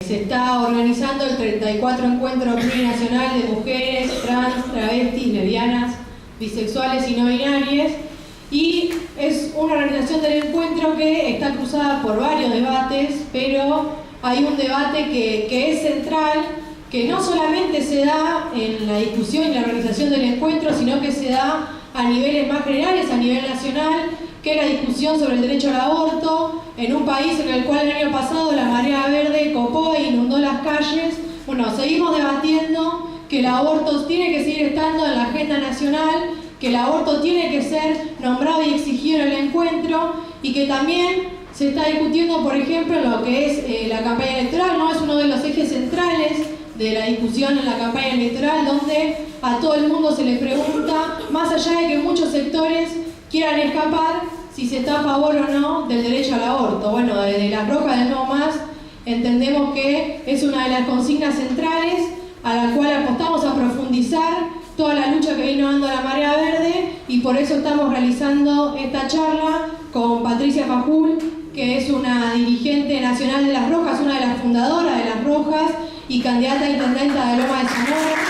Se está organizando el 34 Encuentro Plurinacional de Mujeres, Trans, Travestis, Lesbianas, Bisexuales y No Binarias, y es una organización del encuentro que está cruzada por varios debates, pero hay un debate que es central, que no solamente se da en la discusión y la organización del encuentro, sino que se da a niveles más generales, a nivel nacional, que es la discusión sobre el derecho al aborto, en un país en el cual el año pasado la marea verde copó e inundó las calles. Bueno, seguimos debatiendo que el aborto tiene que seguir estando en la agenda nacional, que el aborto tiene que ser nombrado y exigido en el encuentro, y que también se está discutiendo, por ejemplo, lo que es la campaña electoral, ¿no? Es uno de los ejes centrales de la discusión en la campaña electoral, donde a todo el mundo se le pregunta, más allá de que muchos sectores quieran escapar, si se está a favor o no del derecho al aborto. Bueno, desde Las Rojas de No Más entendemos que es una de las consignas centrales a la cual apostamos a profundizar toda la lucha que vino dando la Marea Verde, y por eso estamos realizando esta charla con Patricia Fajul, que es una dirigente nacional de Las Rojas, una de las fundadoras de Las Rojas y candidata a intendenta de Loma de Zamora.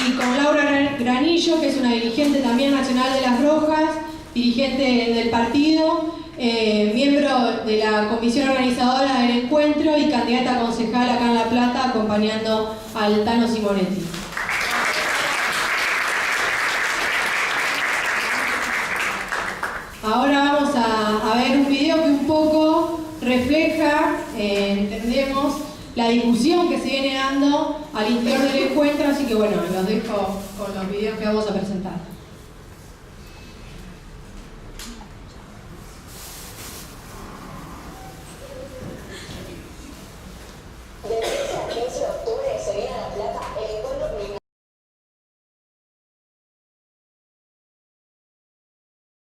Y con Laura Granillo, que es una dirigente también nacional de Las Rojas, dirigente del partido, miembro de la comisión organizadora del encuentro y candidata a concejal acá en La Plata, acompañando al Tano Simonetti. Ahora vamos a ver un video que un poco refleja, entendemos, la discusión que se viene dando al interior del encuentro, así que bueno, los dejo con los videos que vamos a presentar. Del 13 al 15 de octubre se viene a La Plata el encuentro plurinacional.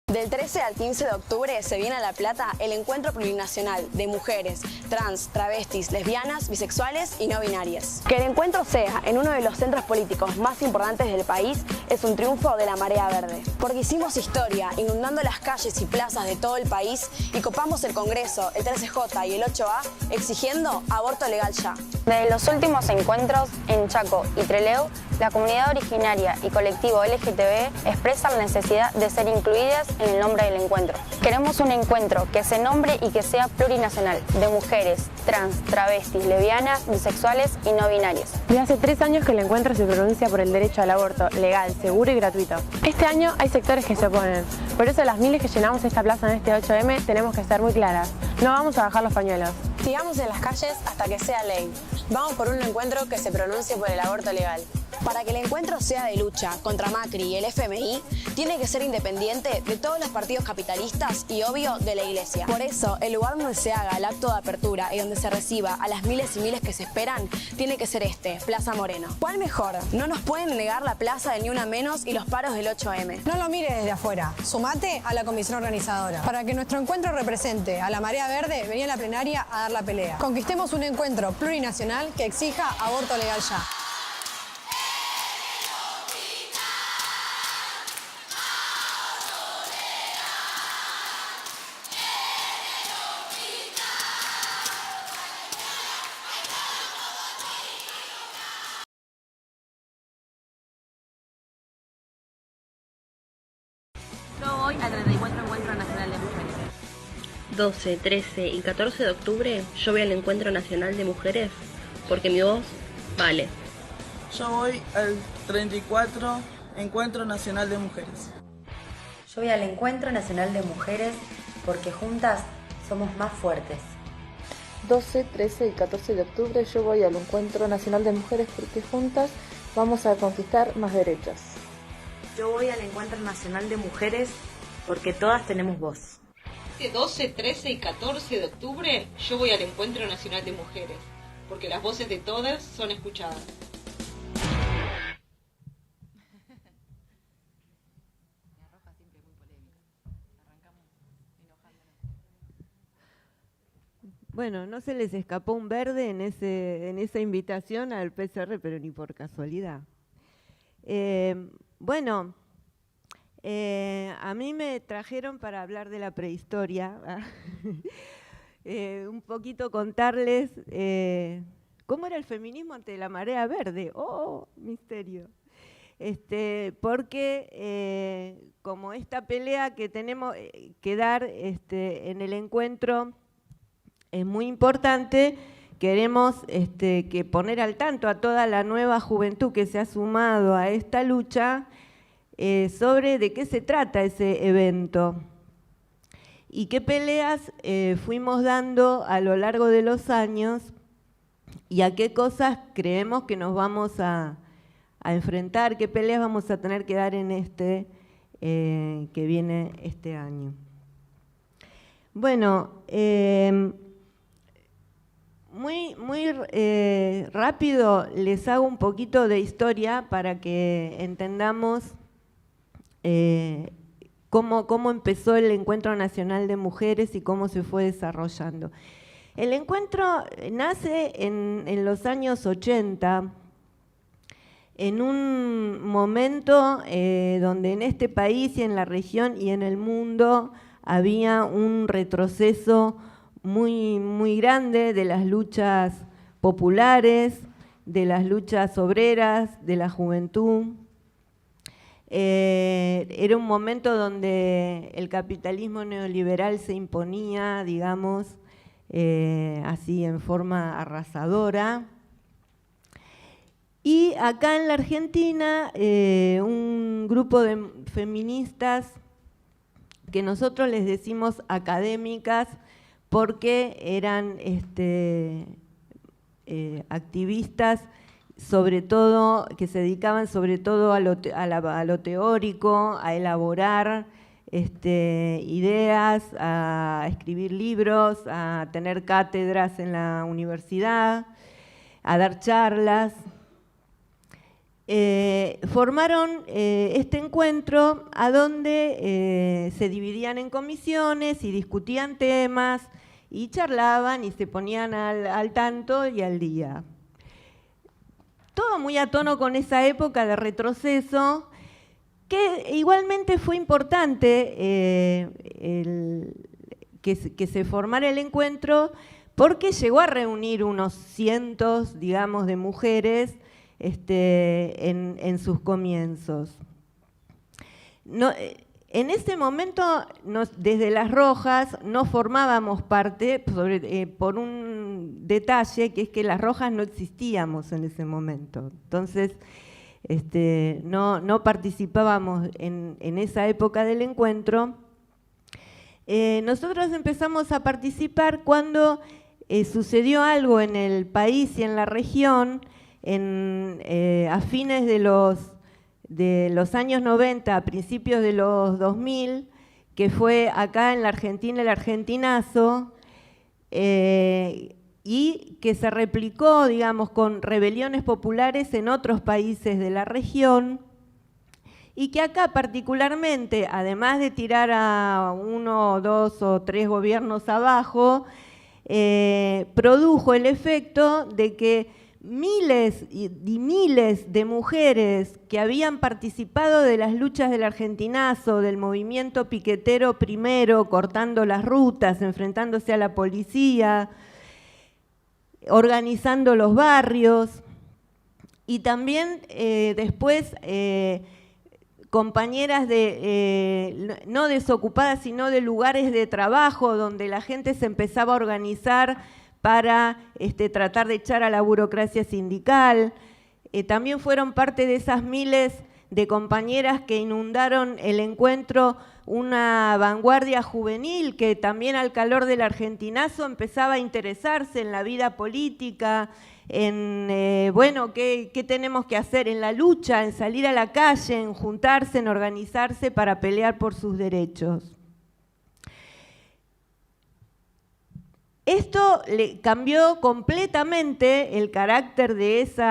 Del 13 al 15 de octubre se viene a La Plata el encuentro plurinacional de mujeres, trans, travestis, lesbianas, bisexuales y no binarias. Que el encuentro sea en uno de los centros políticos más importantes del país es un triunfo de la Marea Verde. Porque hicimos historia inundando las calles y plazas de todo el país y copamos el Congreso, el 13J y el 8A exigiendo aborto legal ya. Desde los últimos encuentros en Chaco y Trelew, la comunidad originaria y colectivo LGTB expresan la necesidad de ser incluidas en el nombre del encuentro. Queremos un encuentro que se nombre y que sea plurinacional, de mujeres, trans, travestis, lesbianas, bisexuales y no binarias. Desde hace 3 años que el encuentro se pronuncia por el derecho al aborto legal, seguro y gratuito. Este año hay sectores que se oponen, por eso las miles que llenamos esta plaza en este 8M tenemos que ser muy claras. No vamos a bajar los pañuelos. Sigamos en las calles hasta que sea ley. Vamos por un encuentro que se pronuncie por el aborto legal. Para que el encuentro sea de lucha contra Macri y el FMI, tiene que ser independiente de todos los partidos capitalistas y, obvio, de la Iglesia. Por eso, el lugar donde se haga el acto de apertura y donde se reciba a las miles y miles que se esperan, tiene que ser Plaza Moreno. ¿Cuál mejor? No nos pueden negar la plaza de Ni Una Menos y los paros del 8M. No lo mires desde afuera. Sumate a la comisión organizadora. Para que nuestro encuentro represente a la Marea Verde, vení a la plenaria a dar la pelea. Conquistemos un encuentro plurinacional que exija aborto legal ya. Yo voy al 34 Encuentro Nacional de Mujeres. 12, 13 y 14 de octubre yo voy al Encuentro Nacional de Mujeres porque mi voz vale. Yo voy al 34 Encuentro Nacional de Mujeres. Yo voy al Encuentro Nacional de Mujeres porque juntas somos más fuertes. 12, 13 y 14 de octubre yo voy al Encuentro Nacional de Mujeres porque juntas vamos a conquistar más derechos. Yo voy al Encuentro Nacional de Mujeres porque todas tenemos voz. Este 12, 13 y 14 de octubre yo voy al Encuentro Nacional de Mujeres porque las voces de todas son escuchadas. Bueno, no se les escapó un verde en esa invitación al PCR, pero ni por casualidad. Bueno, A mí me trajeron para hablar de la prehistoria, un poquito contarles cómo era el feminismo ante la marea verde. ¡Oh, misterio! Porque como esta pelea que tenemos que dar en el encuentro es muy importante, queremos que poner al tanto a toda la nueva juventud que se ha sumado a esta lucha sobre de qué se trata ese evento y qué peleas fuimos dando a lo largo de los años y a qué cosas creemos que nos vamos a enfrentar, qué peleas vamos a tener que dar en que viene este año. Bueno, muy rápido les hago un poquito de historia para que entendamos cómo empezó el Encuentro Nacional de Mujeres y cómo se fue desarrollando. El encuentro nace en los años 80, en un momento donde en este país y en la región y en el mundo había un retroceso muy grande de las luchas populares, de las luchas obreras, de la juventud. Era un momento donde el capitalismo neoliberal se imponía, digamos, así en forma arrasadora. Y acá en la Argentina, un grupo de feministas que nosotros les decimos académicas porque eran activistas sobre todo, que se dedicaban sobre todo a lo teórico, a elaborar ideas, a escribir libros, a tener cátedras en la universidad, a dar charlas. Formaron este encuentro a donde se dividían en comisiones y discutían temas y charlaban y se ponían al tanto y al día. Todo muy a tono con esa época de retroceso, que igualmente fue importante que se formara el encuentro porque llegó a reunir unos cientos, digamos, de mujeres en sus comienzos. No, en ese momento, desde Las Rojas, no formábamos parte, por un detalle, que es que Las Rojas no existíamos en ese momento. Entonces, no participábamos en esa época del encuentro. Nosotros empezamos a participar cuando sucedió algo en el país y en la región, a fines de los años 90, a principios de los 2000, que fue acá en la Argentina el argentinazo, y que se replicó, digamos, con rebeliones populares en otros países de la región, y que acá particularmente, además de tirar a 1, 2 o 3 gobiernos abajo, produjo el efecto de que miles y miles de mujeres que habían participado de las luchas del argentinazo, del movimiento piquetero primero, cortando las rutas, enfrentándose a la policía, organizando los barrios, y también después compañeras no desocupadas, sino de lugares de trabajo, donde la gente se empezaba a organizar para tratar de echar a la burocracia sindical. También fueron parte de esas miles de compañeras que inundaron el encuentro, una vanguardia juvenil que también al calor del argentinazo empezaba a interesarse en la vida política, en, bueno, ¿qué tenemos que hacer en la lucha, en salir a la calle, en juntarse, en organizarse para pelear por sus derechos. Esto le cambió completamente el carácter de ese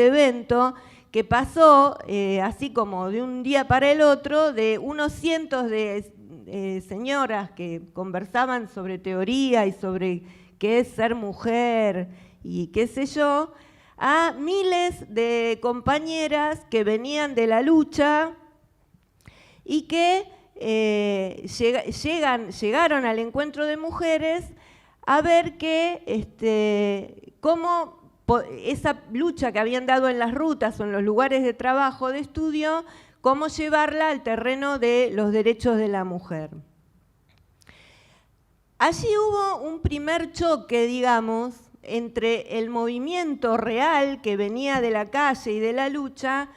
evento, que pasó, así como de un día para el otro, de unos cientos de señoras que conversaban sobre teoría y sobre qué es ser mujer y qué sé yo, a miles de compañeras que venían de la lucha y que llegaron al encuentro de mujeres a ver que cómo esa lucha que habían dado en las rutas o en los lugares de trabajo, de estudio, cómo llevarla al terreno de los derechos de la mujer. Allí hubo un primer choque, digamos, entre el movimiento real que venía de la calle y de la lucha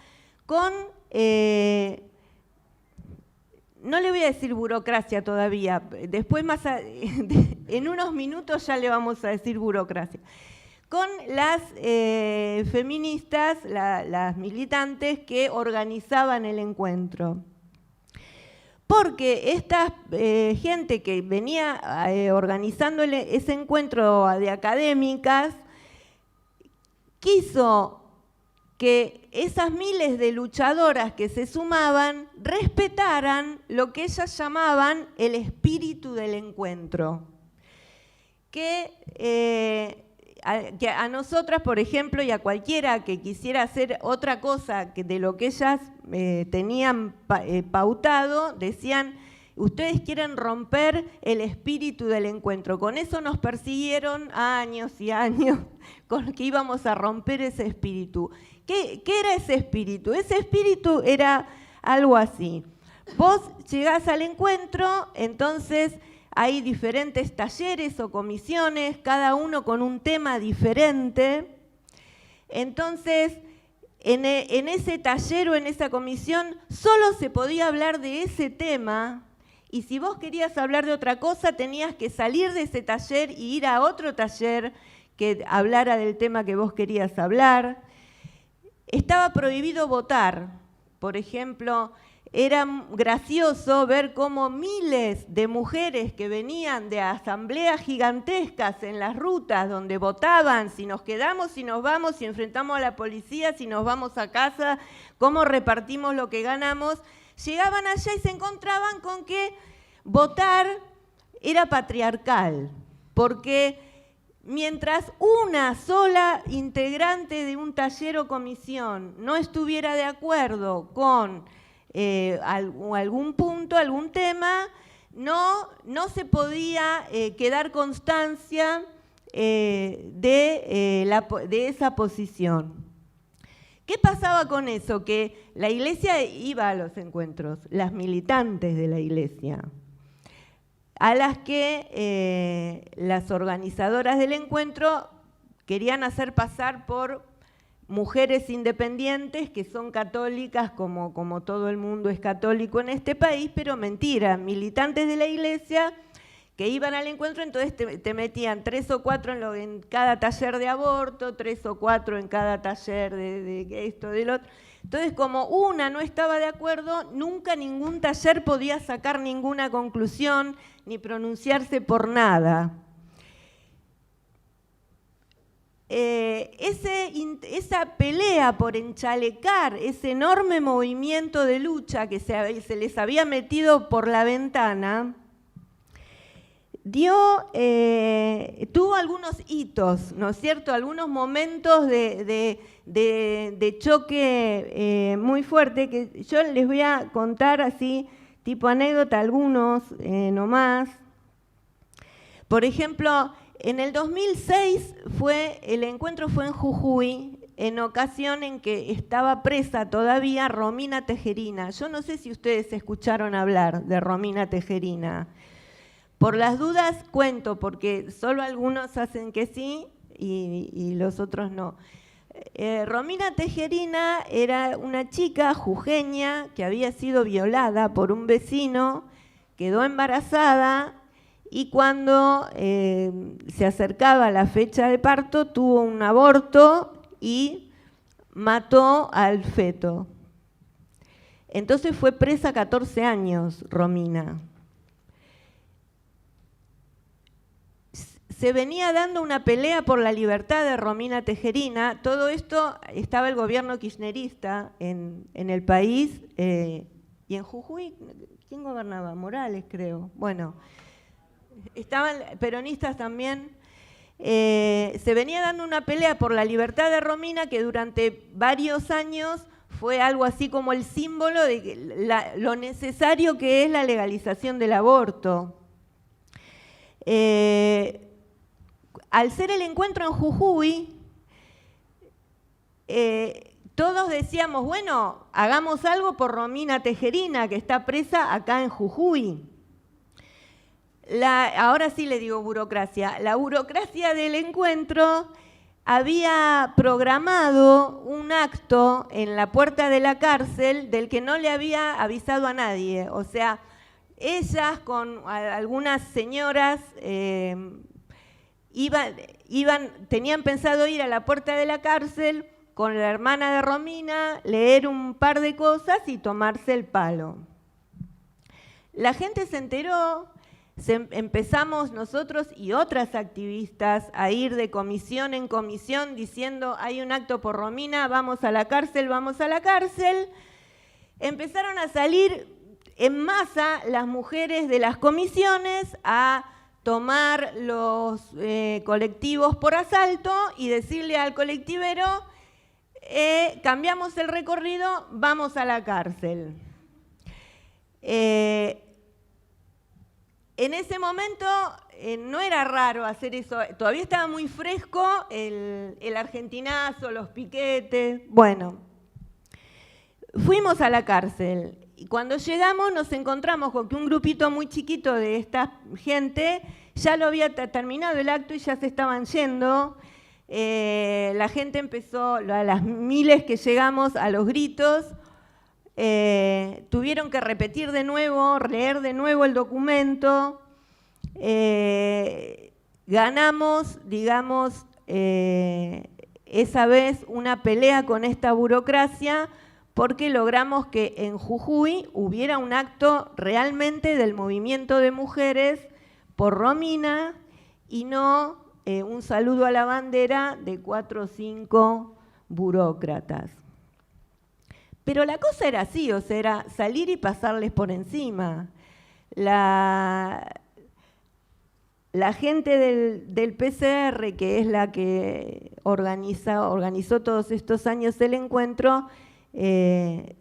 con, no le voy a decir burocracia todavía, después en unos minutos ya le vamos a decir burocracia, con las feministas, las militantes que organizaban el encuentro. Porque esta gente que venía organizando ese encuentro de académicas quiso que esas miles de luchadoras que se sumaban respetaran lo que ellas llamaban el espíritu del encuentro. Que a nosotras, por ejemplo, y a cualquiera que quisiera hacer otra cosa de lo que ellas tenían pautado, decían, ustedes quieren romper el espíritu del encuentro. Con eso nos persiguieron años y años, con que íbamos a romper ese espíritu. ¿Qué era ese espíritu? Ese espíritu era algo así. Vos llegás al encuentro, entonces hay diferentes talleres o comisiones, cada uno con un tema diferente. Entonces, en ese taller o en esa comisión solo se podía hablar de ese tema, y si vos querías hablar de otra cosa tenías que salir de ese taller y ir a otro taller que hablara del tema que vos querías hablar. Estaba prohibido votar, por ejemplo. Era gracioso ver cómo miles de mujeres que venían de asambleas gigantescas en las rutas donde votaban si nos quedamos, si nos vamos, si enfrentamos a la policía, si nos vamos a casa, cómo repartimos lo que ganamos, llegaban allá y se encontraban con que votar era patriarcal, porque mientras una sola integrante de un taller o comisión no estuviera de acuerdo con algún punto, algún tema, no se podía quedar constancia de esa posición. ¿Qué pasaba con eso? Que la Iglesia iba a los encuentros, las militantes de la Iglesia, a las que las organizadoras del encuentro querían hacer pasar por mujeres independientes que son católicas, como todo el mundo es católico en este país, pero mentira, militantes de la Iglesia que iban al encuentro, entonces te metían 3 o 4 en cada taller de aborto, 3 o 4 en cada taller de esto, del otro. Entonces, como una no estaba de acuerdo, nunca ningún taller podía sacar ninguna conclusión ni pronunciarse por nada. Esa pelea por enchalecar ese enorme movimiento de lucha que se les había metido por la ventana, tuvo algunos hitos, ¿no es cierto? Algunos momentos de choque muy fuerte, que yo les voy a contar así, tipo anécdota, algunos nomás. Por ejemplo, en el 2006 el encuentro fue en Jujuy, en ocasión en que estaba presa todavía Romina Tejerina. Yo no sé si ustedes escucharon hablar de Romina Tejerina. Por las dudas cuento, porque solo algunos hacen que sí y los otros no. Romina Tejerina era una chica jujeña que había sido violada por un vecino, quedó embarazada y cuando se acercaba la fecha de parto tuvo un aborto y mató al feto. Entonces fue presa 14 años Romina. Se venía dando una pelea por la libertad de Romina Tejerina. Todo esto estaba el gobierno kirchnerista en el país y en Jujuy, ¿quién gobernaba? Morales, creo. Bueno, estaban peronistas también. se venía dando una pelea por la libertad de Romina que durante varios años fue algo así como el símbolo de lo necesario que es la legalización del aborto. Al ser el encuentro en Jujuy, todos decíamos, bueno, hagamos algo por Romina Tejerina, que está presa acá en Jujuy. Ahora sí le digo burocracia. La burocracia del encuentro había programado un acto en la puerta de la cárcel del que no le había avisado a nadie. O sea, ellas con algunas señoras tenían pensado ir a la puerta de la cárcel con la hermana de Romina, leer un par de cosas y tomarse el palo. La gente se enteró. Empezamos nosotros y otras activistas a ir de comisión en comisión diciendo hay un acto por Romina, vamos a la cárcel, vamos a la cárcel. Empezaron a salir en masa las mujeres de las comisiones a tomar los colectivos por asalto y decirle al colectivero cambiamos el recorrido, vamos a la cárcel. En ese momento no era raro hacer eso, todavía estaba muy fresco el argentinazo, los piquetes. Bueno, fuimos a la cárcel y cuando llegamos nos encontramos con que un grupito muy chiquito de esta gente ya lo había terminado el acto y ya se estaban yendo. La gente empezó, a las miles que llegamos, a los gritos. Tuvieron que repetir de nuevo, leer de nuevo el documento. Ganamos, digamos, esa vez una pelea con esta burocracia porque logramos que en Jujuy hubiera un acto realmente del movimiento de mujeres por Romina y no un saludo a la bandera de 4 o 5 burócratas. Pero la cosa era así, o sea, era salir y pasarles por encima. La gente del PCR, que es la que organizó todos estos años el encuentro,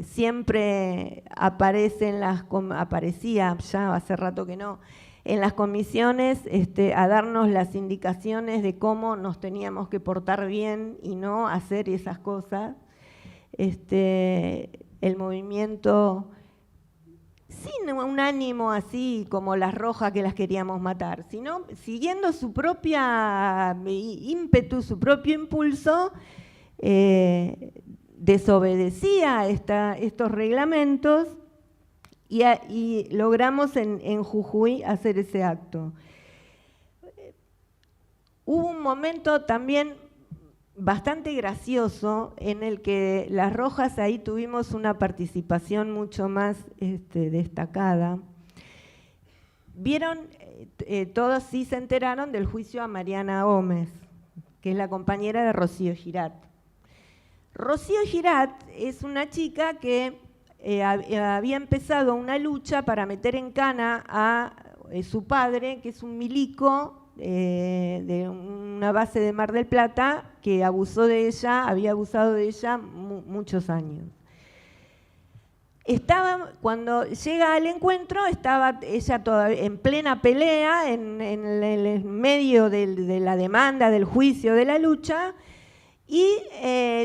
siempre aparecía, ya hace rato que no, en las comisiones a darnos las indicaciones de cómo nos teníamos que portar bien y no hacer esas cosas. El movimiento sin un ánimo así como las rojas que las queríamos matar, sino siguiendo su propia ímpetu, su propio impulso, desobedecía estos reglamentos y logramos en Jujuy hacer ese acto. Hubo un momento también bastante gracioso en el que las rojas ahí tuvimos una participación mucho más destacada. Vieron, todos sí se enteraron del juicio a Mariana Gómez, que es la compañera de Rocío Girat. Rocío Girat es una chica que había empezado una lucha para meter en cana a su padre, que es un milico de una base de Mar del Plata que había abusado de ella muchos años. Cuando llega al encuentro, estaba ella todavía en plena pelea, en el medio de la demanda, del juicio, de la lucha, y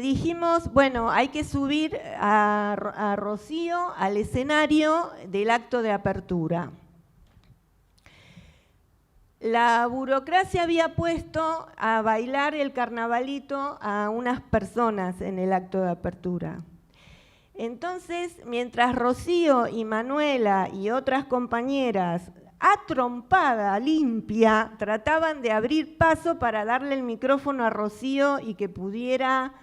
dijimos, bueno, hay que subir a Rocío al escenario del acto de apertura. La burocracia había puesto a bailar el carnavalito a unas personas en el acto de apertura. Entonces, mientras Rocío y Manuela y otras compañeras a trompada limpia trataban de abrir paso para darle el micrófono a Rocío y que pudiera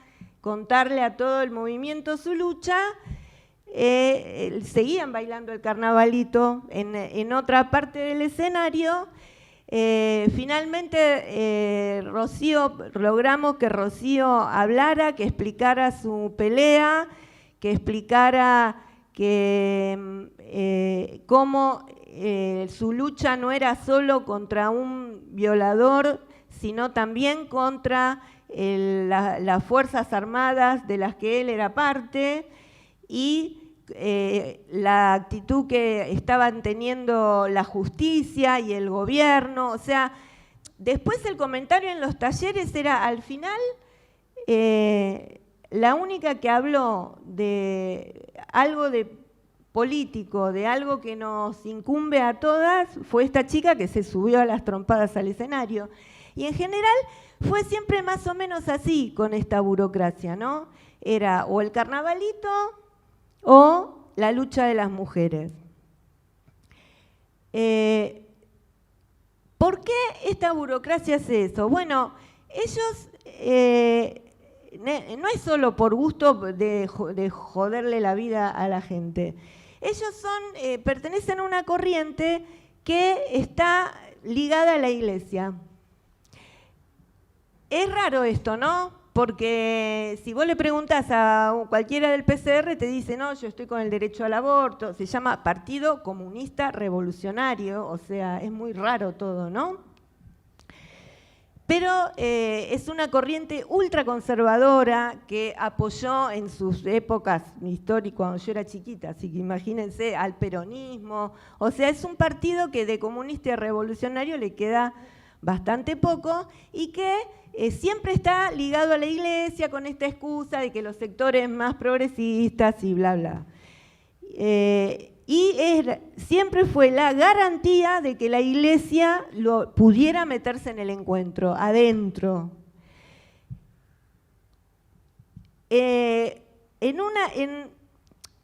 contarle a todo el movimiento su lucha, seguían bailando el carnavalito en otra parte del escenario. Finalmente logramos que Rocío hablara, que explicara su pelea, que explicara cómo su lucha no era solo contra un violador, sino también contra las Fuerzas Armadas de las que él era parte y la actitud que estaban teniendo la justicia y el gobierno. O sea, después el comentario en los talleres era, al final, la única que habló de algo de político, de algo que nos incumbe a todas, fue esta chica que se subió a las trompadas al escenario. Y en general fue siempre más o menos así con esta burocracia, ¿no? Era o el carnavalito o la lucha de las mujeres. ¿Por qué esta burocracia hace eso? Bueno, ellos no es solo por gusto de joderle la vida a la gente. Ellos pertenecen a una corriente que está ligada a la iglesia. Es raro esto, ¿no? Porque si vos le preguntás a cualquiera del PCR, te dice, no, yo estoy con el derecho al aborto. Se llama Partido Comunista Revolucionario, o sea, es muy raro todo, ¿no? Pero es una corriente ultraconservadora que apoyó en sus épocas históricas, cuando yo era chiquita, así que imagínense, al peronismo. O sea, es un partido que de comunista y revolucionario le queda bastante poco y que siempre está ligado a la iglesia con esta excusa de que los sectores más progresistas y bla, bla. Siempre fue la garantía de que la iglesia pudiera meterse en el encuentro, adentro. En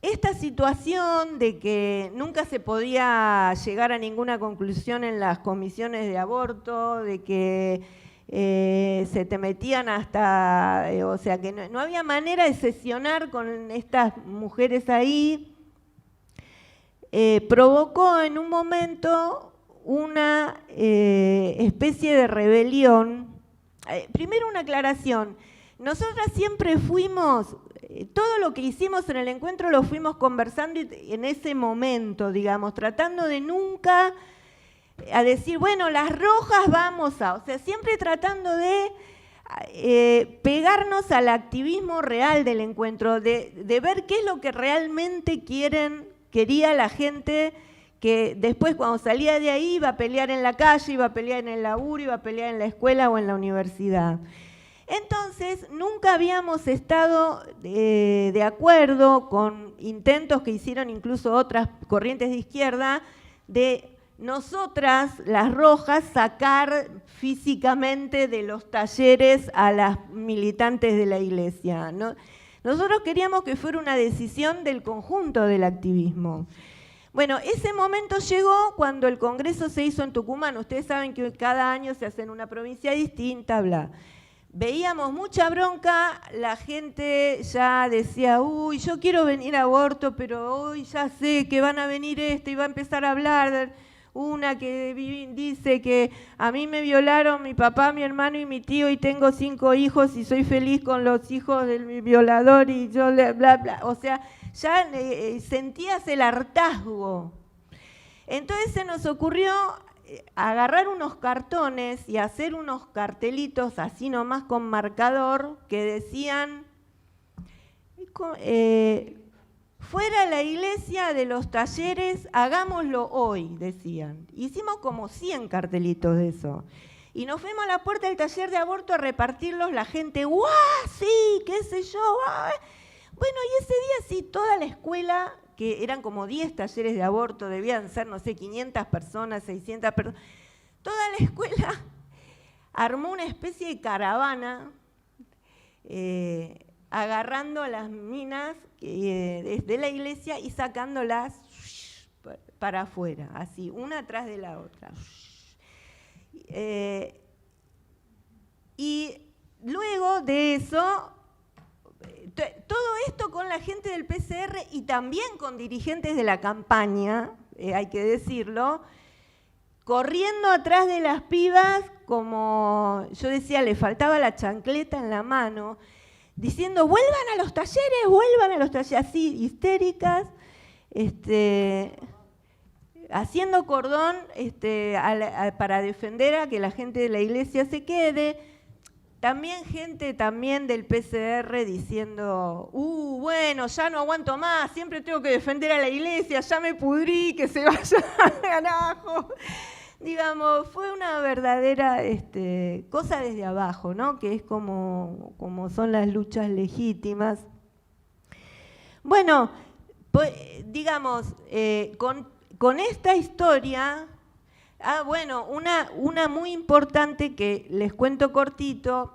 esta situación de que nunca se podía llegar a ninguna conclusión en las comisiones de aborto, de que se te metían hasta, o sea, que no había manera de sesionar con estas mujeres ahí, provocó en un momento una especie de rebelión. Primero una aclaración, nosotras siempre fuimos, todo lo que hicimos en el encuentro lo fuimos conversando en ese momento, digamos, tratando de nunca a decir, bueno, las rojas vamos a, o sea, siempre tratando de pegarnos al activismo real del encuentro, de ver qué es lo que realmente quería la gente, que después cuando salía de ahí iba a pelear en la calle, iba a pelear en el laburo, iba a pelear en la escuela o en la universidad. Entonces, nunca habíamos estado de acuerdo con intentos que hicieron incluso otras corrientes de izquierda de nosotras, las rojas, sacar físicamente de los talleres a las militantes de la iglesia, ¿no? Nosotros queríamos que fuera una decisión del conjunto del activismo. Bueno, ese momento llegó cuando el Congreso se hizo en Tucumán. Ustedes saben que cada año se hace en una provincia distinta, bla. Veíamos mucha bronca, la gente ya decía, uy, yo quiero venir a aborto, pero hoy ya sé que van a venir y va a empezar a hablar. Una que dice que a mí me violaron mi papá, mi hermano y mi tío y tengo 5 hijos y soy feliz con los hijos de mi violador y yo bla, bla. O sea, ya sentías el hartazgo. Entonces se nos ocurrió agarrar unos cartones y hacer unos cartelitos así nomás con marcador que decían fuera la iglesia de los talleres, hagámoslo hoy, decían. Hicimos como 100 cartelitos de eso. Y nos fuimos a la puerta del taller de aborto a repartirlos, la gente, ¡guau! Sí, qué sé yo. Bueno, y ese día sí, toda la escuela, que eran como 10 talleres de aborto, debían ser, no sé, 500 personas, 600 personas. Toda la escuela armó una especie de caravana agarrando a las minas desde la iglesia y sacándolas para afuera, así, una atrás de la otra. Y luego de eso, todo esto con la gente del PCR y también con dirigentes de la campaña, hay que decirlo, corriendo atrás de las pibas, como yo decía, le faltaba la chancleta en la mano, diciendo, vuelvan a los talleres, así, histéricas. haciendo cordón para defender a que la gente de la iglesia se quede. También gente del PCR diciendo, bueno, ya no aguanto más, siempre tengo que defender a la iglesia, ya me pudrí, que se vaya al carajo. Digamos, fue una verdadera cosa desde abajo, ¿no? Que es como son las luchas legítimas. Bueno, pues, digamos, con esta historia, bueno, una muy importante que les cuento cortito.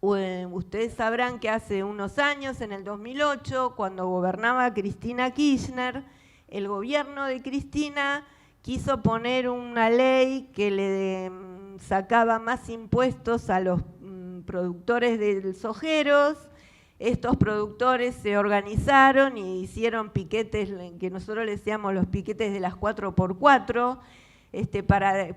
Ustedes sabrán que hace unos años, en el 2008, cuando gobernaba Cristina Kirchner, el gobierno de Cristina quiso poner una ley que le sacaba más impuestos a los productores de sojeros. Estos productores se organizaron y hicieron piquetes, que nosotros les decíamos los piquetes de las 4x4,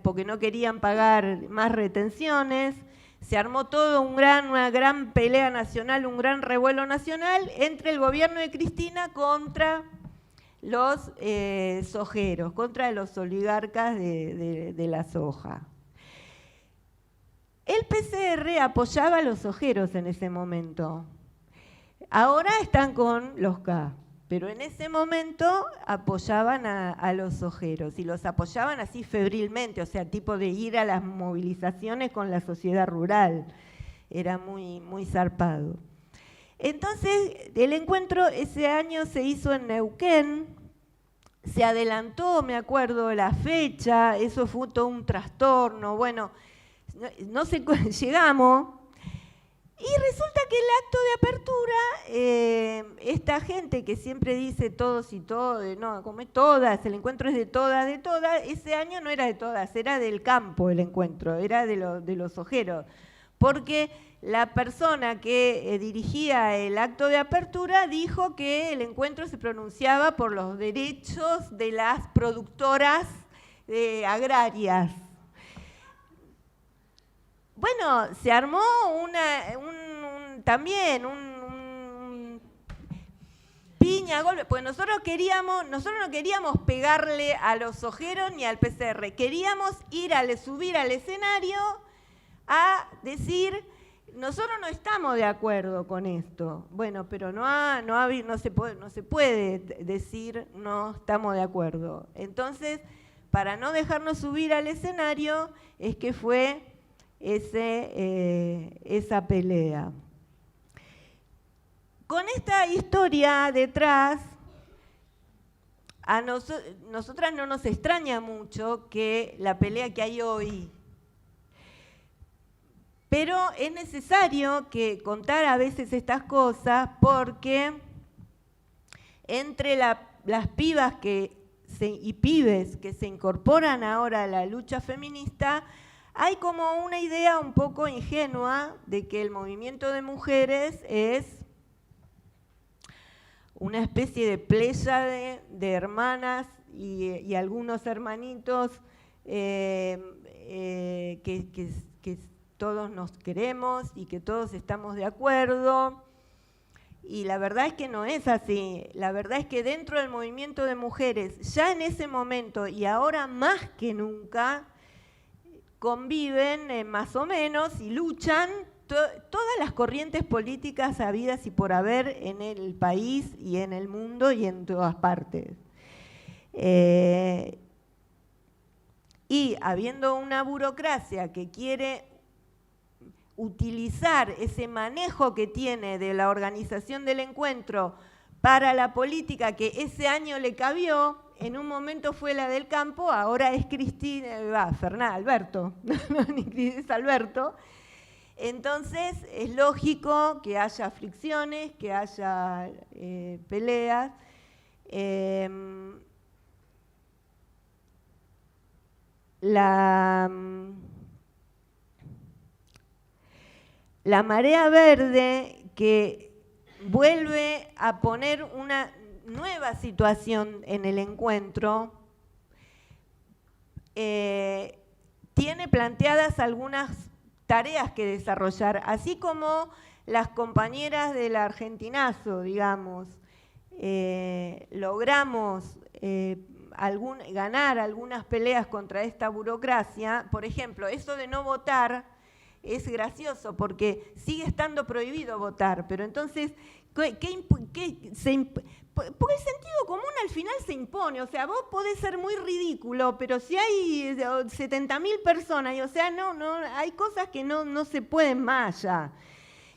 porque no querían pagar más retenciones. Se armó todo una gran pelea nacional, un gran revuelo nacional entre el gobierno de Cristina contra los sojeros, contra los oligarcas de la soja. El PCR apoyaba a los sojeros en ese momento. Ahora están con los K, pero en ese momento apoyaban a los sojeros y los apoyaban así febrilmente, o sea, tipo de ir a las movilizaciones con la sociedad rural. Era muy, muy zarpado. Entonces, el encuentro ese año se hizo en Neuquén, se adelantó, me acuerdo, la fecha, eso fue todo un trastorno, bueno, no sé, llegamos. Y resulta que el acto de apertura, esta gente que siempre dice todos y todas, no, como es todas, el encuentro es de todas, ese año no era de todas, era del campo el encuentro, era de los sojeros. Porque la persona que dirigía el acto de apertura dijo que el encuentro se pronunciaba por los derechos de las productoras agrarias. Bueno, se armó también un piña, golpe, porque nosotros no queríamos pegarle a los sojeros ni al PCR, queríamos subir al escenario a decir, nosotros no estamos de acuerdo con esto. Bueno, pero no se puede decir no estamos de acuerdo. Entonces, para no dejarnos subir al escenario, es que fue esa pelea. Con esta historia detrás, a nosotras no nos extraña mucho que la pelea que hay hoy, pero es necesario contar a veces estas cosas porque entre las pibas y pibes que se incorporan ahora a la lucha feminista, hay como una idea un poco ingenua de que el movimiento de mujeres es una especie de pléyade de hermanas y algunos hermanitos que todos nos queremos y que todos estamos de acuerdo. Y la verdad es que no es así. La verdad es que dentro del movimiento de mujeres, ya en ese momento y ahora más que nunca, conviven más o menos y luchan todas las corrientes políticas habidas y por haber en el país y en el mundo y en todas partes. Y habiendo una burocracia que quiere utilizar ese manejo que tiene de la organización del encuentro para la política que ese año le cabió, en un momento fue la del campo, ahora es Alberto, es Alberto. Entonces es lógico que haya fricciones, que haya peleas. La marea verde que vuelve a poner una nueva situación en el encuentro, tiene planteadas algunas tareas que desarrollar, así como las compañeras del Argentinazo, digamos, logramos ganar algunas peleas contra esta burocracia. Por ejemplo, eso de no votar es gracioso porque sigue estando prohibido votar, pero entonces, porque el sentido común al final se impone, o sea, vos podés ser muy ridículo, pero si hay 70.000 personas, o sea, no, hay cosas que no se pueden más allá.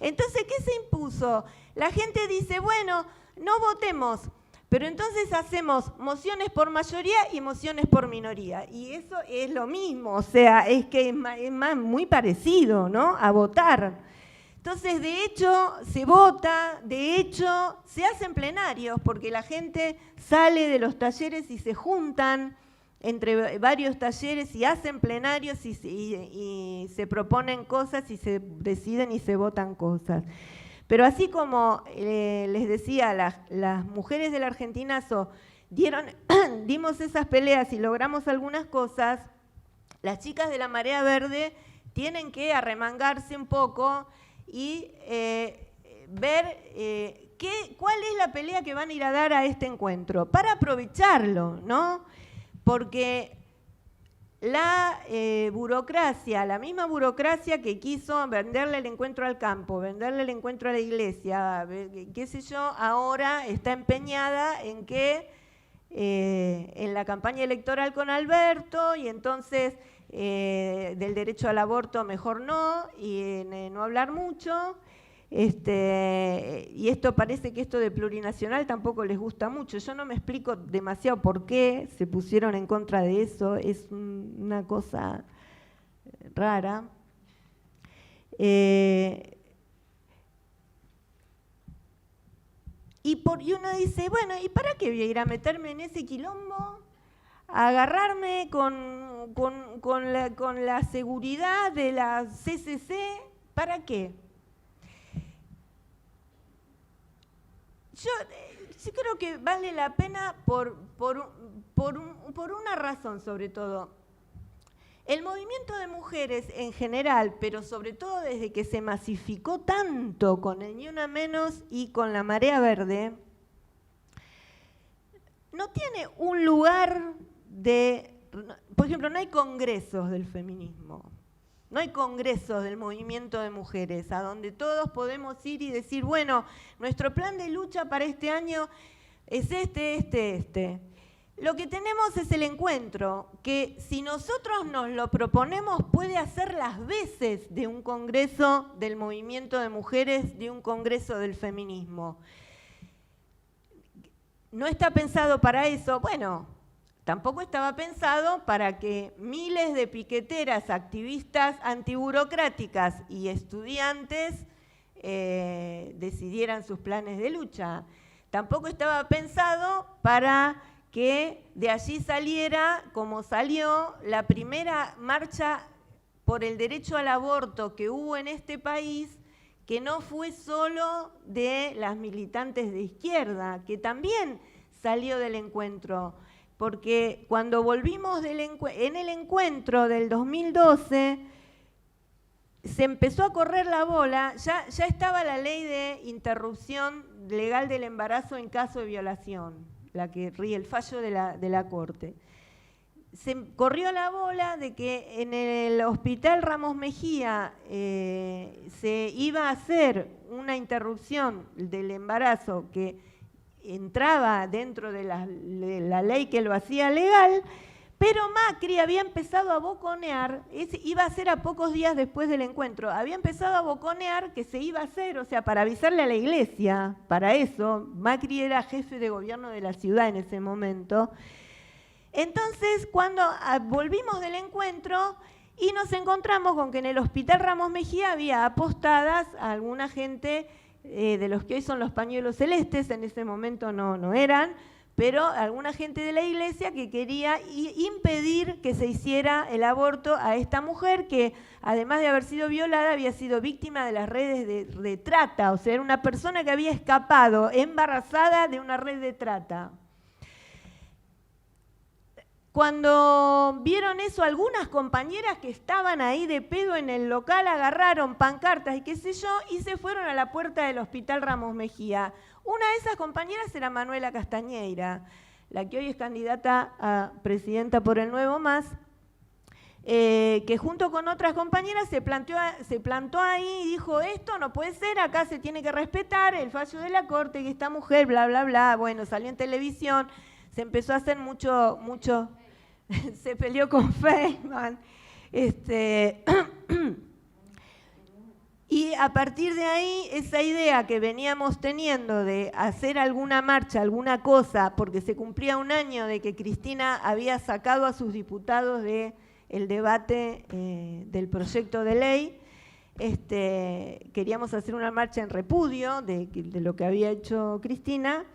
Entonces, ¿qué se impuso? La gente dice, bueno, no votemos, pero entonces hacemos mociones por mayoría y mociones por minoría. Y eso es lo mismo, o sea, es que es muy parecido, ¿no?, a votar. Entonces, de hecho, se vota, de hecho, se hacen plenarios, porque la gente sale de los talleres y se juntan entre varios talleres y hacen plenarios y se proponen cosas y se deciden y se votan cosas. Pero así como les decía, las mujeres del Argentinazo dimos esas peleas y logramos algunas cosas, las chicas de la Marea Verde tienen que arremangarse un poco y ver cuál es la pelea que van a ir a dar a este encuentro, para aprovecharlo, ¿no? Porque la burocracia, la misma burocracia que quiso venderle el encuentro al campo, venderle el encuentro a la iglesia, qué sé yo, ahora está empeñada en que en la campaña electoral con Alberto, y entonces del derecho al aborto mejor no, y no hablar mucho. Y esto parece que esto de plurinacional tampoco les gusta mucho. Yo no me explico demasiado por qué se pusieron en contra de eso, es una cosa rara. Y uno dice, bueno, ¿y para qué voy a ir a meterme en ese quilombo? A agarrarme con la seguridad de la CCC, ¿para qué? Yo creo que vale la pena por una razón, sobre todo. El movimiento de mujeres en general, pero sobre todo desde que se masificó tanto con el Ni Una Menos y con la Marea Verde, no tiene un lugar por ejemplo, no hay congresos del feminismo. No hay congresos del movimiento de mujeres a donde todos podemos ir y decir, bueno, nuestro plan de lucha para este año es este. Lo que tenemos es el encuentro, que si nosotros nos lo proponemos puede hacer las veces de un congreso del movimiento de mujeres, de un congreso del feminismo. ¿No está pensado para eso? Bueno, tampoco estaba pensado para que miles de piqueteras, activistas antiburocráticas y estudiantes decidieran sus planes de lucha. Tampoco estaba pensado para que de allí saliera, como salió, la primera marcha por el derecho al aborto que hubo en este país, que no fue solo de las militantes de izquierda, que también salió del encuentro. Porque cuando volvimos en el encuentro del 2012, se empezó a correr la bola, ya estaba la ley de interrupción legal del embarazo en caso de violación, la que ríe el fallo de la Corte. Se corrió la bola de que en el Hospital Ramos Mejía se iba a hacer una interrupción del embarazo que entraba dentro de la ley que lo hacía legal, pero Macri había empezado a boconear, iba a ser a pocos días después del encuentro, había empezado a boconear que se iba a hacer, o sea, para avisarle a la iglesia, para eso. Macri era jefe de gobierno de la ciudad en ese momento. Entonces, cuando volvimos del encuentro y nos encontramos con que en el Hospital Ramos Mejía había apostadas a alguna gente de los que hoy son los pañuelos celestes, en ese momento no eran, pero alguna gente de la iglesia que quería impedir que se hiciera el aborto a esta mujer que, además de haber sido violada, había sido víctima de las redes de trata, o sea, era una persona que había escapado embarazada de una red de trata. Cuando vieron eso, algunas compañeras que estaban ahí de pedo en el local agarraron pancartas y qué sé yo, y se fueron a la puerta del Hospital Ramos Mejía. Una de esas compañeras era Manuela Castañeira. la que hoy es candidata a presidenta por el Nuevo Más, que junto con otras compañeras se plantó ahí y dijo, esto no puede ser, acá se tiene que respetar el fallo de la Corte, que esta mujer, bla, bla, bla. Bueno, salió en televisión, se empezó a hacer mucho, se peleó con Feynman. Y a partir de ahí, esa idea que veníamos teniendo de hacer alguna marcha, alguna cosa, porque se cumplía un año de que Cristina había sacado a sus diputados del debate del proyecto de ley, queríamos hacer una marcha en repudio de lo que había hecho Cristina,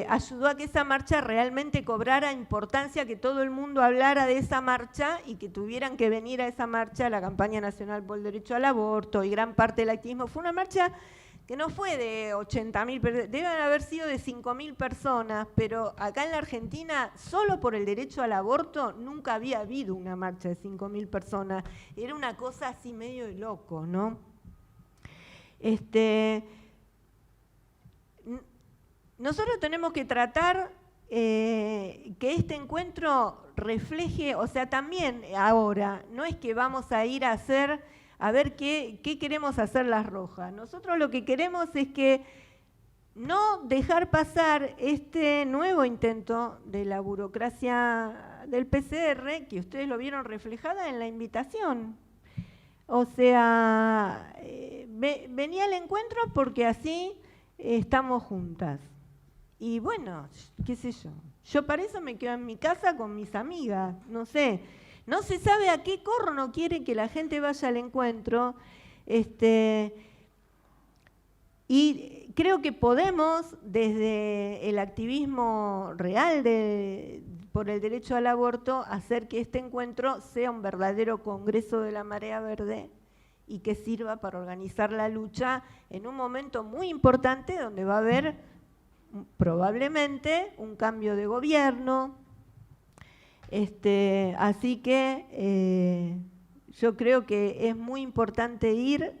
ayudó a que esa marcha realmente cobrara importancia, que todo el mundo hablara de esa marcha y que tuvieran que venir a esa marcha la campaña nacional por el derecho al aborto y gran parte del activismo. Fue una marcha que no fue de 80.000, deben haber sido de 5.000 personas, pero acá en la Argentina, solo por el derecho al aborto, nunca había habido una marcha de 5.000 personas. Era una cosa así medio de loco, ¿no? Nosotros tenemos que tratar que este encuentro refleje, o sea, también ahora, no es que vamos a ir a ver qué queremos hacer las rojas. Nosotros lo que queremos es que no dejar pasar este nuevo intento de la burocracia del PCR, que ustedes lo vieron reflejada en la invitación. O sea, venía al encuentro porque así estamos juntas. Y bueno, qué sé yo. Yo para eso me quedo en mi casa con mis amigas, no sé. No se sabe a qué corno quiere que la gente vaya al encuentro. Y creo que podemos, desde el activismo real por el derecho al aborto, hacer que este encuentro sea un verdadero congreso de la Marea Verde y que sirva para organizar la lucha en un momento muy importante donde va a haber probablemente un cambio de gobierno. Así que yo creo que es muy importante ir,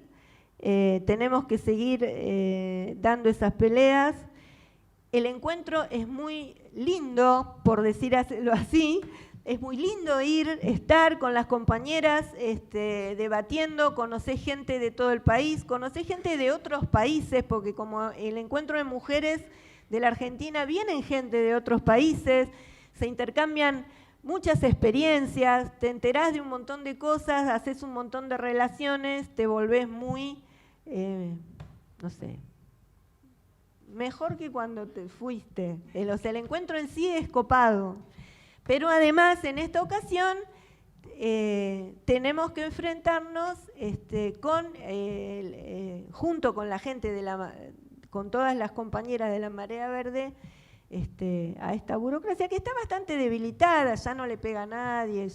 tenemos que seguir dando esas peleas. El encuentro es muy lindo, por decirlo así, es muy lindo ir, estar con las compañeras debatiendo, conocer gente de todo el país, conocer gente de otros países, porque como el encuentro de mujeres de la Argentina, vienen gente de otros países, se intercambian muchas experiencias, te enterás de un montón de cosas, haces un montón de relaciones, te volvés muy, no sé, mejor que cuando te fuiste. O sea, el encuentro en sí es copado. Pero además, en esta ocasión, tenemos que enfrentarnos junto con la gente con todas las compañeras de la Marea Verde, a esta burocracia que está bastante debilitada, ya no le pega a nadie,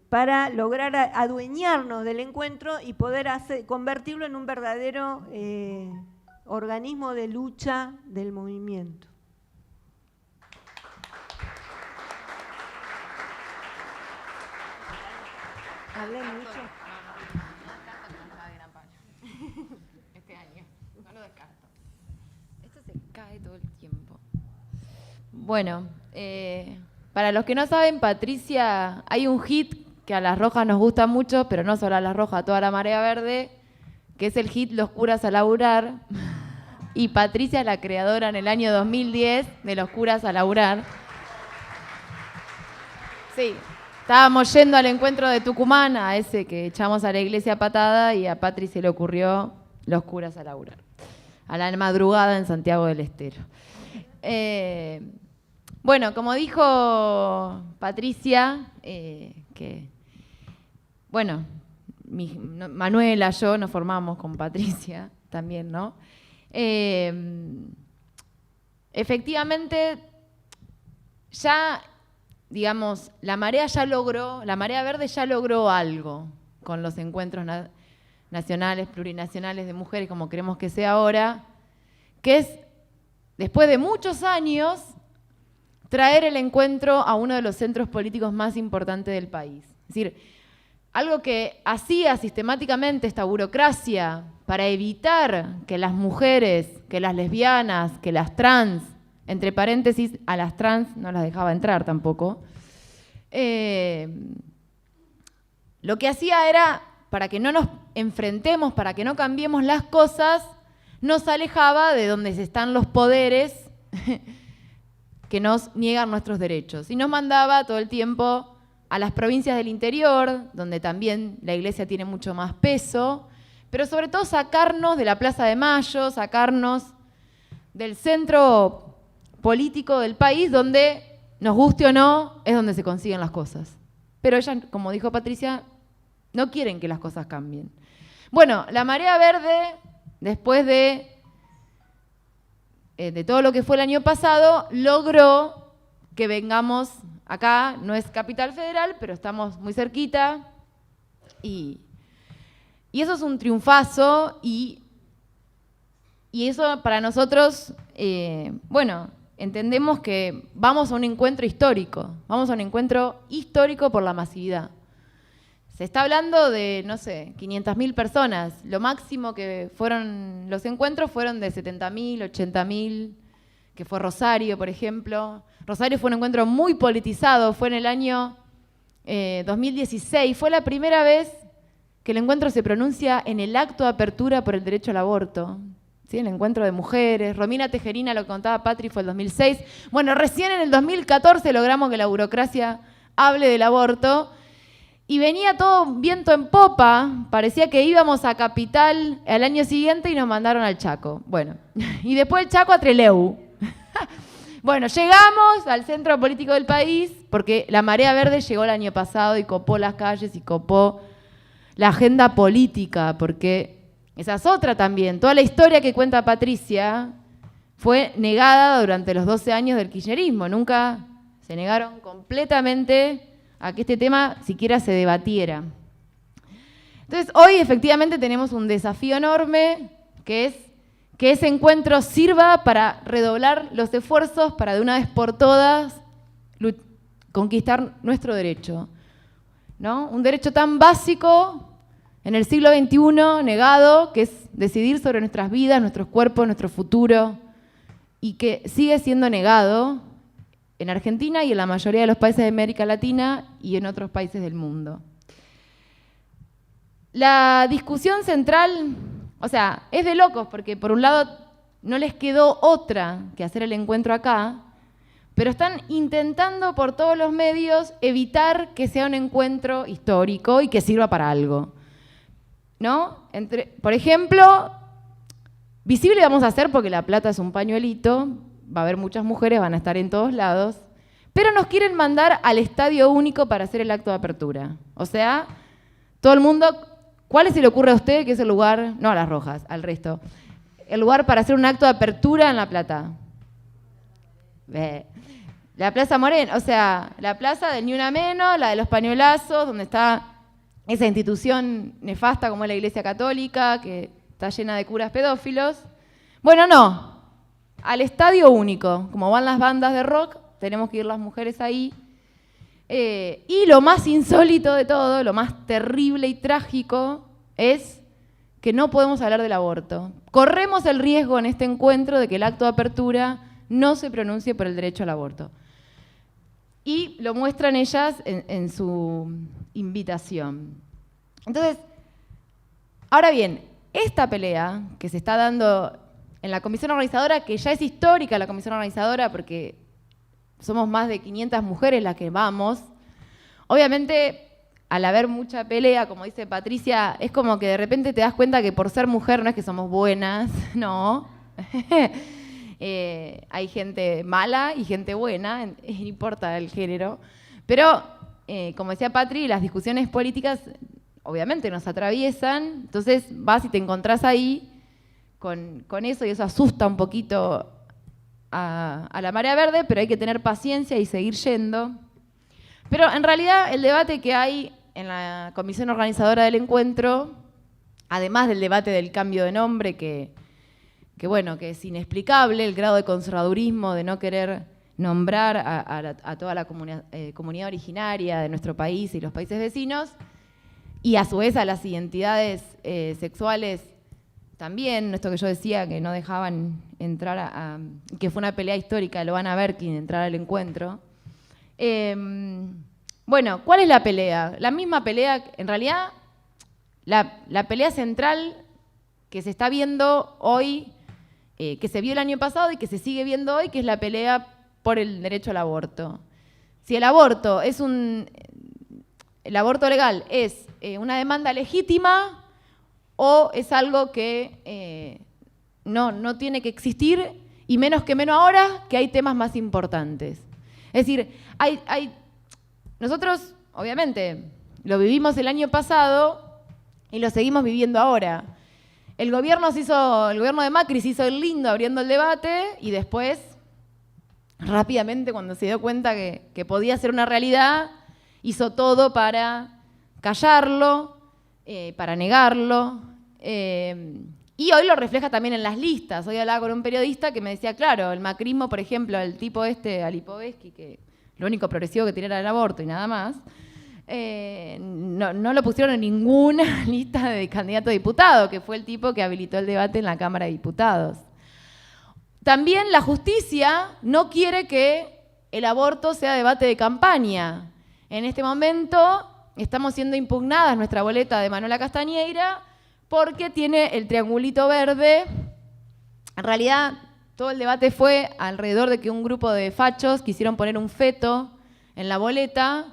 para lograr adueñarnos del encuentro y poder convertirlo en un verdadero organismo de lucha del movimiento. Hablé mucho. Cae todo el tiempo. Bueno, para los que no saben, Patricia, hay un hit que a las rojas nos gusta mucho, pero no solo a las rojas, a toda la Marea Verde, que es el hit Los curas a laburar. Y Patricia es la creadora en el año 2010 de Los curas a laburar. Sí, estábamos yendo al encuentro de Tucumán, a ese que echamos a la iglesia patada, y a Patri se le ocurrió Los curas a laburar. A la madrugada en Santiago del Estero. Bueno, como dijo Patricia, bueno, Manuela, yo nos formamos con Patricia también, ¿no? Efectivamente, ya, digamos, la Marea Verde ya logró algo con los encuentros nacionales, plurinacionales de mujeres, como queremos que sea ahora, que es, después de muchos años, traer el encuentro a uno de los centros políticos más importantes del país. Es decir, algo que hacía sistemáticamente esta burocracia para evitar que las mujeres, que las lesbianas, que las trans, entre paréntesis, a las trans no las dejaba entrar tampoco, lo que hacía era, para que no nos enfrentemos, para que no cambiemos las cosas, nos alejaba de donde están los poderes que nos niegan nuestros derechos. Y nos mandaba todo el tiempo a las provincias del interior, donde también la iglesia tiene mucho más peso, pero sobre todo sacarnos de la Plaza de Mayo, sacarnos del centro político del país, donde, nos guste o no, es donde se consiguen las cosas. Pero ellas, como dijo Patricia, no quieren que las cosas cambien. Bueno, la Marea Verde, después de todo lo que fue el año pasado, logró que vengamos acá, no es Capital Federal, pero estamos muy cerquita, y eso es un triunfazo, y eso para nosotros, bueno, entendemos que vamos a un encuentro histórico por la masividad. Se está hablando de, no sé, 500.000 personas. Lo máximo que fueron los encuentros fueron de 70.000, 80.000, que fue Rosario, por ejemplo. Rosario fue un encuentro muy politizado, fue en el año 2016. Fue la primera vez que el encuentro se pronuncia en el acto de apertura por el derecho al aborto. ¿Sí? El encuentro de mujeres. Romina Tejerina, lo que contaba Patri, fue el 2006. Bueno, recién en el 2014 logramos que la burocracia hable del aborto. Y venía todo viento en popa, parecía que íbamos a Capital al año siguiente y nos mandaron al Chaco. Bueno, y después el Chaco a Trelew. Bueno, llegamos al centro político del país, porque la Marea Verde llegó el año pasado y copó las calles y copó la agenda política, porque esa es otra también. Toda la historia que cuenta Patricia fue negada durante los 12 años del kirchnerismo. Nunca se negaron completamente a que este tema siquiera se debatiera. Entonces, hoy efectivamente tenemos un desafío enorme, que es que ese encuentro sirva para redoblar los esfuerzos para de una vez por todas conquistar nuestro derecho, ¿no? Un derecho tan básico en el siglo XXI, negado, que es decidir sobre nuestras vidas, nuestros cuerpos, nuestro futuro, y que sigue siendo negado en Argentina y en la mayoría de los países de América Latina y en otros países del mundo. La discusión central, o sea, es de locos, porque por un lado no les quedó otra que hacer el encuentro acá, pero están intentando por todos los medios evitar que sea un encuentro histórico y que sirva para algo, ¿no? Por ejemplo, visible vamos a hacer porque La Plata es un pañuelito, va a haber muchas mujeres, van a estar en todos lados, pero nos quieren mandar al Estadio Único para hacer el acto de apertura. O sea, todo el mundo, ¿cuál se le ocurre a usted que es el lugar? No a las rojas, al resto. El lugar para hacer un acto de apertura en La Plata. La Plaza Moreno, o sea, la plaza del Ni Una Menos, la de los pañuelazos, donde está esa institución nefasta como es la Iglesia Católica, que está llena de curas pedófilos. Bueno, no. Al Estadio Único, como van las bandas de rock, tenemos que ir las mujeres ahí. Y lo más insólito de todo, lo más terrible y trágico, es que no podemos hablar del aborto. Corremos el riesgo en este encuentro de que el acto de apertura no se pronuncie por el derecho al aborto. Y lo muestran ellas en su invitación. Entonces, ahora bien, esta pelea que se está dando en la comisión organizadora, que ya es histórica la comisión organizadora porque somos más de 500 mujeres las que vamos, obviamente al haber mucha pelea, como dice Patricia, es como que de repente te das cuenta que por ser mujer no es que somos buenas, no. Hay gente mala y gente buena, no importa el género, pero como decía Patri, las discusiones políticas obviamente nos atraviesan, entonces vas y te encontrás ahí con eso, y eso asusta un poquito a la Marea Verde, pero hay que tener paciencia y seguir yendo. Pero en realidad el debate que hay en la comisión organizadora del encuentro, además del debate del cambio de nombre, que bueno, que es inexplicable, el grado de conservadurismo de no querer nombrar a toda la comunidad originaria de nuestro país y los países vecinos, y a su vez a las identidades sexuales también, esto que yo decía, que no dejaban entrar que fue una pelea histórica, lo van a ver quien entrar al encuentro. Bueno, ¿cuál es la pelea? La misma pelea, en realidad, la pelea central que se está viendo hoy, que se vio el año pasado y que se sigue viendo hoy, que es la pelea por el derecho al aborto. Si el aborto legal es una demanda legítima o es algo que no tiene que existir, y menos ahora que hay temas más importantes. Es decir, nosotros, obviamente, lo vivimos el año pasado y lo seguimos viviendo ahora. El gobierno de Macri se hizo el lindo abriendo el debate y después, rápidamente, cuando se dio cuenta que podía ser una realidad, hizo todo para callarlo, para negarlo. Y hoy lo refleja también en las listas. Hoy hablaba con un periodista que me decía, claro, el macrismo, por ejemplo, el tipo Alipovetsky, que lo único progresivo que tenía era el aborto y nada más, no lo pusieron en ninguna lista de candidato a diputado, que fue el tipo que habilitó el debate en la Cámara de Diputados. También la justicia no quiere que el aborto sea debate de campaña. En este momento estamos siendo impugnadas nuestra boleta de Manuela Castañeira porque tiene el triangulito verde. En realidad, todo el debate fue alrededor de que un grupo de fachos quisieron poner un feto en la boleta,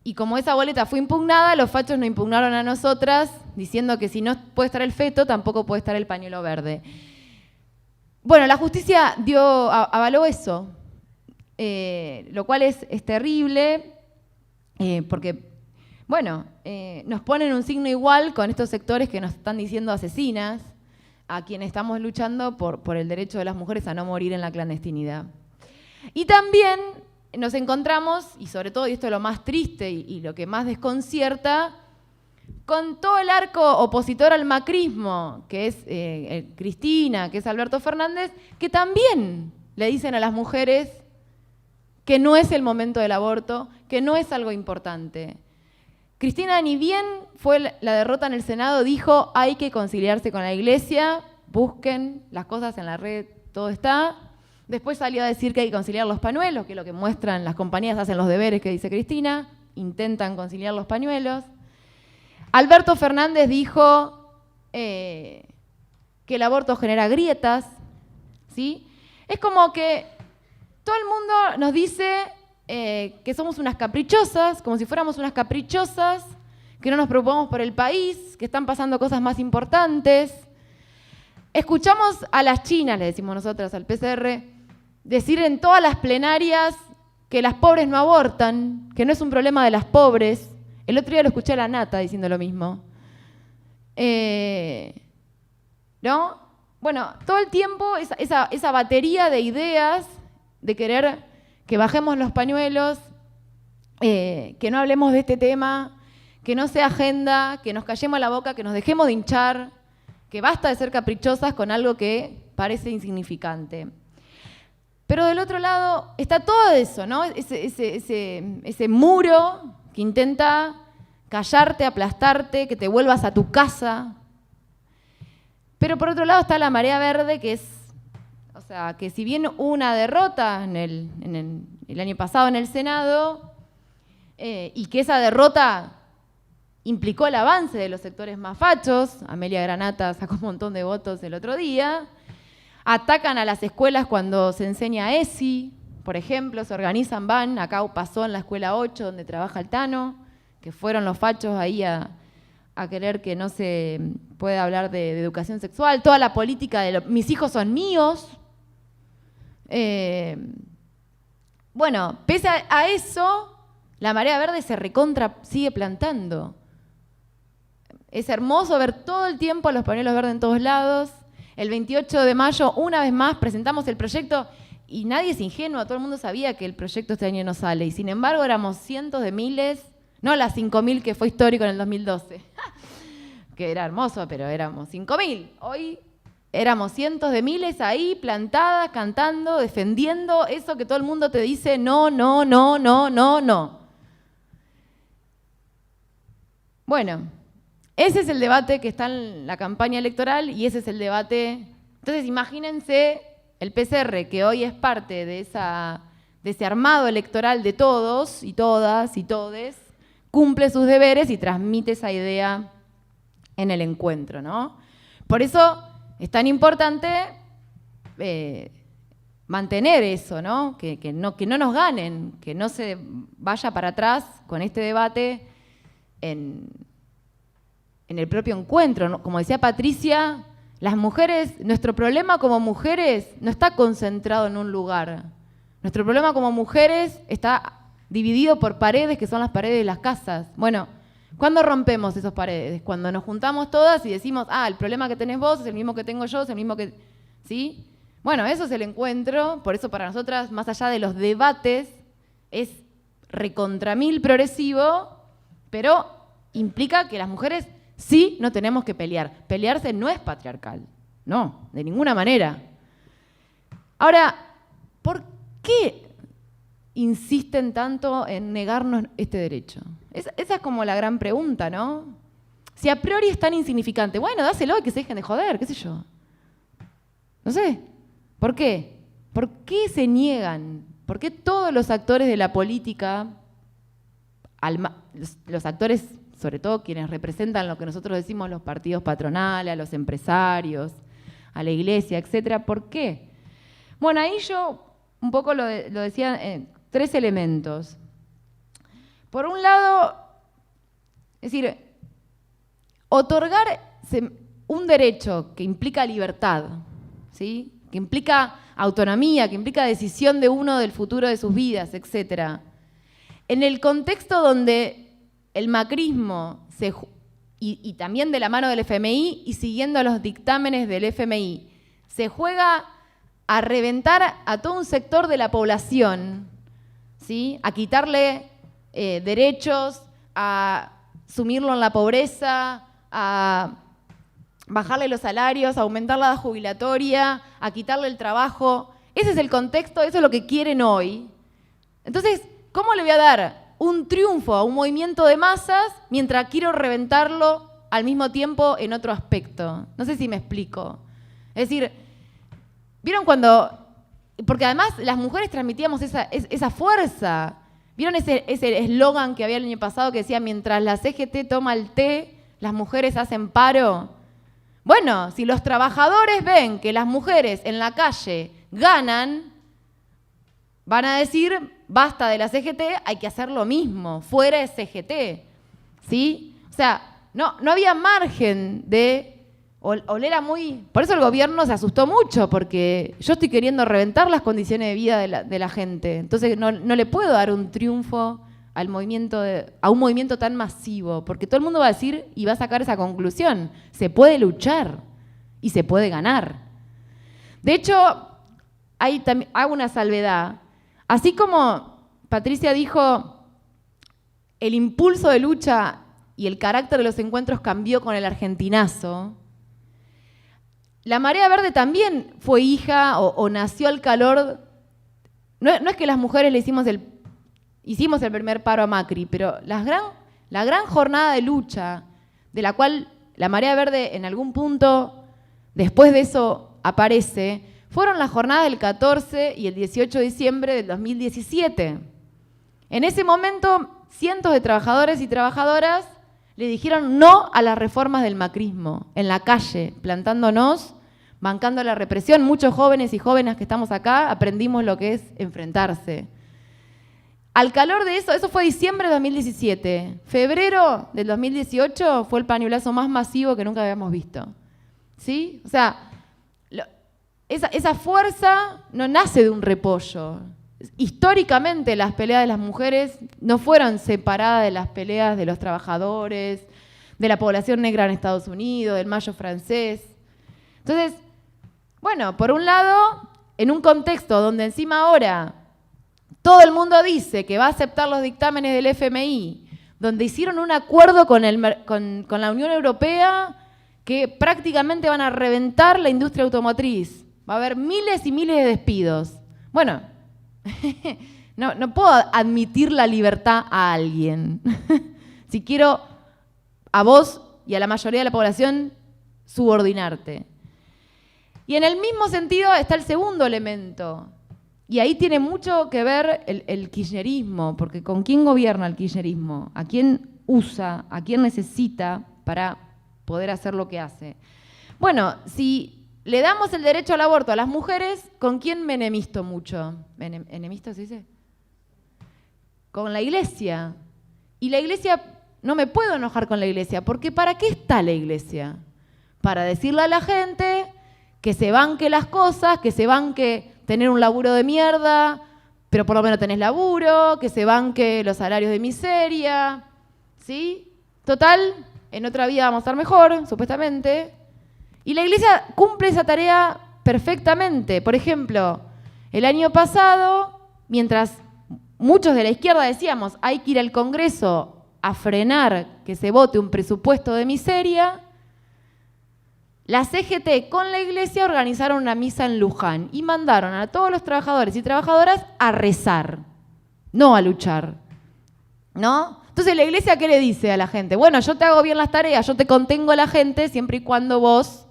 y como esa boleta fue impugnada, los fachos nos impugnaron a nosotras, diciendo que si no puede estar el feto, tampoco puede estar el pañuelo verde. Bueno, la justicia avaló eso, lo cual es terrible, porque, bueno, nos ponen un signo igual con estos sectores que nos están diciendo asesinas, a quienes estamos luchando por el derecho de las mujeres a no morir en la clandestinidad. Y también nos encontramos, y sobre todo, y esto es lo más triste y lo que más desconcierta, con todo el arco opositor al macrismo, que es Cristina, que es Alberto Fernández, que también le dicen a las mujeres que no es el momento del aborto, que no es algo importante. Cristina, ni bien fue la derrota en el Senado, dijo hay que conciliarse con la Iglesia, busquen las cosas en la red, todo está. Después salió a decir que hay que conciliar los pañuelos, que es lo que muestran las compañías, hacen los deberes que dice Cristina, intentan conciliar los pañuelos. Alberto Fernández dijo que el aborto genera grietas, ¿sí? Es como que todo el mundo nos dice que somos unas caprichosas, como si fuéramos unas caprichosas, que no nos preocupamos por el país, que están pasando cosas más importantes. Escuchamos a las chinas, le decimos nosotras al PCR, decir en todas las plenarias que las pobres no abortan, que no es un problema de las pobres. El otro día lo escuché a la Nata diciendo lo mismo. ¿No? Bueno, todo el tiempo esa batería de ideas de querer que bajemos los pañuelos, que no hablemos de este tema, que no sea agenda, que nos callemos la boca, que nos dejemos de hinchar, que basta de ser caprichosas con algo que parece insignificante. Pero del otro lado está todo eso, ¿no? Ese muro que intenta callarte, aplastarte, que te vuelvas a tu casa. Pero por otro lado está la marea verde, que es, o sea, que si bien hubo una derrota el año pasado en el Senado, y que esa derrota implicó el avance de los sectores más fachos, Amelia Granata sacó un montón de votos el otro día, atacan a las escuelas cuando se enseña ESI, por ejemplo, se organizan, van, acá pasó en la escuela 8 donde trabaja el Tano, que fueron los fachos ahí a querer que no se pueda hablar de educación sexual, toda la política de mis hijos son míos. Bueno, pese a eso, la marea verde sigue plantando. Es hermoso ver todo el tiempo los pañuelos verdes en todos lados. El 28 de mayo, una vez más, presentamos el proyecto y nadie es ingenuo, todo el mundo sabía que el proyecto este año no sale. Y sin embargo, éramos cientos de miles, no las 5.000 que fue histórico en el 2012, que era hermoso, pero éramos 5.000. Hoy éramos cientos de miles ahí, plantadas, cantando, defendiendo eso que todo el mundo te dice, no, no, no, no, no, no. Bueno, ese es el debate que está en la campaña electoral y ese es el debate. Entonces, imagínense el PCR, que hoy es parte de ese armado electoral de todos y todas y todes, cumple sus deberes y transmite esa idea en el encuentro, ¿no? Por eso es tan importante mantener eso, ¿no? Que no nos ganen, que no se vaya para atrás con este debate en el propio encuentro, ¿no? Como decía Patricia, las mujeres, nuestro problema como mujeres no está concentrado en un lugar. Nuestro problema como mujeres está dividido por paredes, que son las paredes de las casas. Bueno, ¿cuándo rompemos esas paredes? Cuando nos juntamos todas y decimos, el problema que tenés vos es el mismo que tengo yo, es el mismo que... ¿Sí? Bueno, eso es el encuentro, por eso para nosotras, más allá de los debates, es recontramil progresivo, pero implica que las mujeres sí no tenemos que pelear. Pelearse no es patriarcal, no, de ninguna manera. Ahora, ¿por qué insisten tanto en negarnos este derecho? Esa es como la gran pregunta, ¿no? Si a priori es tan insignificante, bueno, dáselo y que se dejen de joder, qué sé yo. No sé, ¿por qué? ¿Por qué se niegan? ¿Por qué todos los actores de la política, los actores, sobre todo quienes representan lo que nosotros decimos los partidos patronales, a los empresarios, a la iglesia, etcétera, ¿por qué? Bueno, ahí yo un poco lo decía, 3 elementos. Por un lado, es decir, otorgar un derecho que implica libertad, ¿sí? Que implica autonomía, que implica decisión de uno del futuro de sus vidas, etc. En el contexto donde el macrismo, y también de la mano del FMI y siguiendo los dictámenes del FMI, se juega a reventar a todo un sector de la población, ¿sí? A quitarle derechos, a sumirlo en la pobreza, a bajarle los salarios, a aumentar la edad jubilatoria, a quitarle el trabajo. Ese es el contexto, eso es lo que quieren hoy. Entonces, ¿cómo le voy a dar un triunfo a un movimiento de masas mientras quiero reventarlo al mismo tiempo en otro aspecto? No sé si me explico. Es decir, ¿vieron cuando...? Porque además las mujeres transmitíamos esa fuerza. ¿Vieron ese eslogan que había el año pasado que decía, mientras la CGT toma el té, las mujeres hacen paro? Bueno, si los trabajadores ven que las mujeres en la calle ganan, van a decir, basta de la CGT, hay que hacer lo mismo, fuera de CGT, ¿sí? O sea, no había margen de... era muy... Por eso el gobierno se asustó mucho, porque yo estoy queriendo reventar las condiciones de vida de la gente. Entonces no le puedo dar un triunfo a un movimiento tan masivo, porque todo el mundo va a decir y va a sacar esa conclusión. Se puede luchar y se puede ganar. De hecho, hago una salvedad. Así como Patricia dijo, el impulso de lucha y el carácter de los encuentros cambió con el argentinazo, la Marea Verde también fue hija o nació al calor. No es que las mujeres le hicimos el primer paro a Macri, pero la gran jornada de lucha, de la cual la Marea Verde en algún punto, después de eso, aparece, fueron las jornadas del 14 y el 18 de diciembre del 2017. En ese momento, cientos de trabajadores y trabajadoras le dijeron no a las reformas del macrismo, en la calle, plantándonos, bancando la represión. Muchos jóvenes y jóvenes que estamos acá aprendimos lo que es enfrentarse. Al calor de eso fue diciembre de 2017. Febrero del 2018 fue el pañuelazo más masivo que nunca habíamos visto. ¿Sí? O sea, esa fuerza no nace de un repollo. Históricamente las peleas de las mujeres no fueron separadas de las peleas de los trabajadores, de la población negra en Estados Unidos, del Mayo francés. Entonces, bueno, por un lado, en un contexto donde encima ahora todo el mundo dice que va a aceptar los dictámenes del FMI, donde hicieron un acuerdo con la Unión Europea que prácticamente van a reventar la industria automotriz. Va a haber miles y miles de despidos. Bueno, no puedo admitir la libertad a alguien. Si quiero a vos y a la mayoría de la población subordinarte. Y en el mismo sentido está el segundo elemento. Y ahí tiene mucho que ver el kirchnerismo, porque ¿con quién gobierna el kirchnerismo? ¿A quién usa? ¿A quién necesita para poder hacer lo que hace? Bueno, si le damos el derecho al aborto a las mujeres, ¿con quién me enemisto mucho? ¿Enemisto se dice? Con la iglesia. Y la iglesia, no me puedo enojar con la iglesia, porque ¿para qué está la iglesia? Para decirle a la gente que se banque las cosas, que se banque tener un laburo de mierda, pero por lo menos tenés laburo, que se banque los salarios de miseria, ¿sí? Total, en otra vida vamos a estar mejor, supuestamente. Y la iglesia cumple esa tarea perfectamente. Por ejemplo, el año pasado, mientras muchos de la izquierda decíamos hay que ir al Congreso a frenar que se vote un presupuesto de miseria, la CGT con la iglesia organizaron una misa en Luján y mandaron a todos los trabajadores y trabajadoras a rezar, no a luchar, ¿no? Entonces la iglesia, ¿qué le dice a la gente? Bueno, yo te hago bien las tareas, yo te contengo a la gente siempre y cuando vos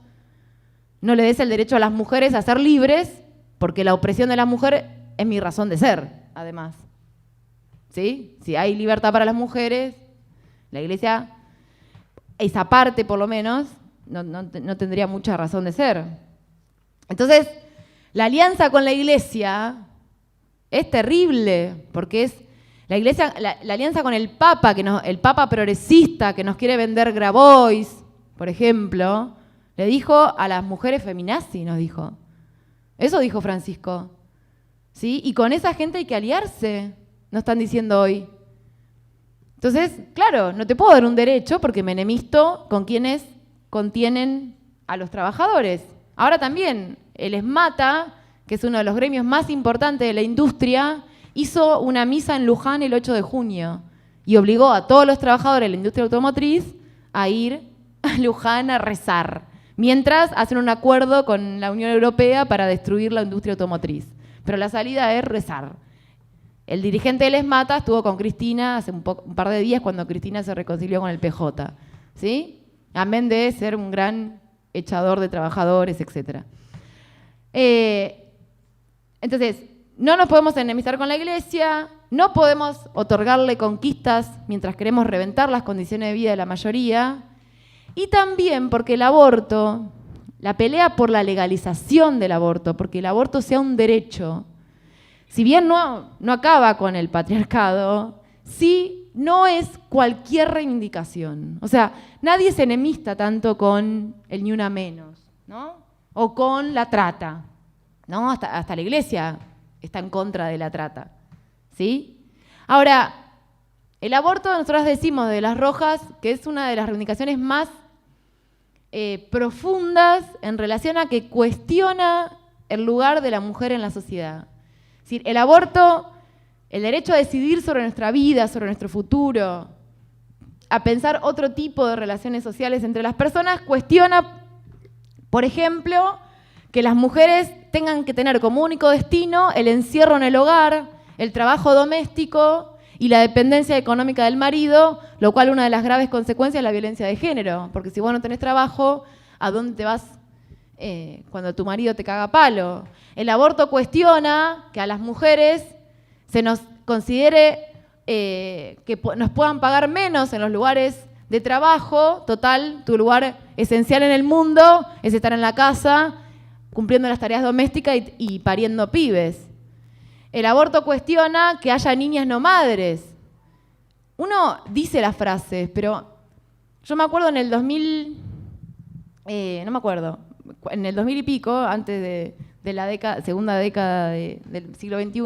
no le des el derecho a las mujeres a ser libres, porque la opresión de las mujeres es mi razón de ser, además. ¿Sí? Si hay libertad para las mujeres, la iglesia, esa parte por lo menos, no tendría mucha razón de ser. Entonces, la alianza con la iglesia es terrible, porque es la iglesia, la alianza con el Papa, el Papa progresista que nos quiere vender Grabois, por ejemplo, le dijo a las mujeres feminazis, nos dijo. Eso dijo Francisco. ¿Sí? Y con esa gente hay que aliarse, nos están diciendo hoy. Entonces, claro, no te puedo dar un derecho porque me enemisto con quienes contienen a los trabajadores. Ahora también, el ESMATA, que es uno de los gremios más importantes de la industria, hizo una misa en Luján el 8 de junio y obligó a todos los trabajadores de la industria automotriz a ir a Luján a rezar, mientras hacen un acuerdo con la Unión Europea para destruir la industria automotriz. Pero la salida es rezar. El dirigente del ESMATA estuvo con Cristina hace un par de días cuando Cristina se reconcilió con el PJ, ¿sí? Amén de ser un gran echador de trabajadores, etc. Entonces, no nos podemos enemistar con la iglesia, no podemos otorgarle conquistas mientras queremos reventar las condiciones de vida de la mayoría, y también porque el aborto, la pelea por la legalización del aborto, porque el aborto sea un derecho, si bien no acaba con el patriarcado, sí no es cualquier reivindicación. O sea, nadie se enemista tanto con el ni una menos, ¿no? O con la trata, ¿no? Hasta la iglesia está en contra de la trata, ¿sí? Ahora, el aborto, nosotros decimos de Las Rojas que es una de las reivindicaciones más profundas en relación a que cuestiona el lugar de la mujer en la sociedad. Es decir, el aborto, el derecho a decidir sobre nuestra vida, sobre nuestro futuro, a pensar otro tipo de relaciones sociales entre las personas, cuestiona, por ejemplo, que las mujeres tengan que tener como único destino el encierro en el hogar, el trabajo doméstico y la dependencia económica del marido, lo cual una de las graves consecuencias es la violencia de género, porque si vos no tenés trabajo, ¿a dónde te vas cuando tu marido te caga a palo? El aborto cuestiona que a las mujeres se nos considere que nos puedan pagar menos en los lugares de trabajo. Total, tu lugar esencial en el mundo es estar en la casa, cumpliendo las tareas domésticas y pariendo pibes. El aborto cuestiona que haya niñas no madres. Uno dice las frases, pero yo me acuerdo en el 2000, no me acuerdo, en el 2000 y pico, antes de la segunda década del siglo XXI,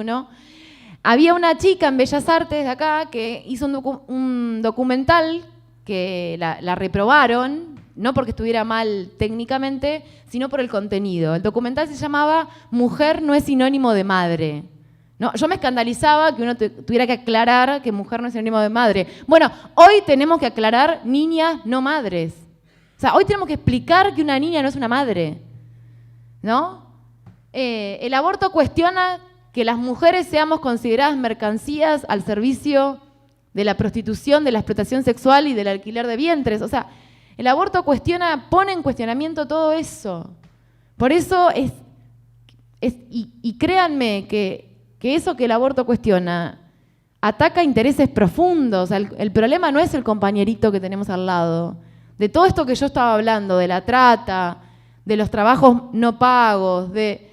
había una chica en Bellas Artes de acá que hizo un documental que la reprobaron, no porque estuviera mal técnicamente, sino por el contenido. El documental se llamaba Mujer no es sinónimo de madre. No, yo me escandalizaba que uno tuviera que aclarar que mujer no es sinónimo de madre. Bueno, hoy tenemos que aclarar niñas no madres. O sea, hoy tenemos que explicar que una niña no es una madre, ¿no? El aborto cuestiona que las mujeres seamos consideradas mercancías al servicio de la prostitución, de la explotación sexual y del alquiler de vientres. O sea, el aborto pone en cuestionamiento todo eso. Por eso y créanme que eso que el aborto cuestiona ataca intereses profundos. El problema no es el compañerito que tenemos al lado. De todo esto que yo estaba hablando, de la trata, de los trabajos no pagos, de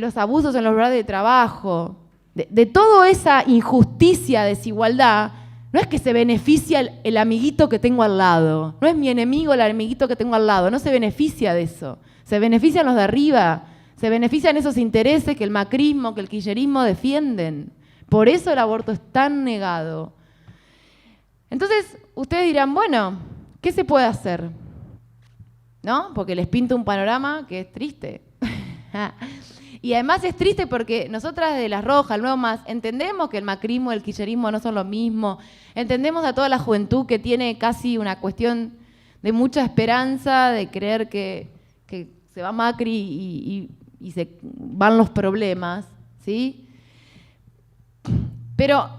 los abusos en los lugares de trabajo, de toda esa injusticia, desigualdad, no es que se beneficia el amiguito que tengo al lado, no es mi enemigo el amiguito que tengo al lado, no se beneficia de eso, se benefician los de arriba, se benefician esos intereses que el macrismo, que el kirchnerismo defienden. Por eso el aborto es tan negado. Entonces, ustedes dirán, bueno, ¿qué se puede hacer? ¿No? Porque les pinto un panorama que es triste. Y además es triste porque nosotras de Las Rojas, el Nuevo Más, entendemos que el macrismo y el kirchnerismo no son lo mismo, entendemos a toda la juventud que tiene casi una cuestión de mucha esperanza, de creer que se va Macri y se van los problemas, ¿sí? Pero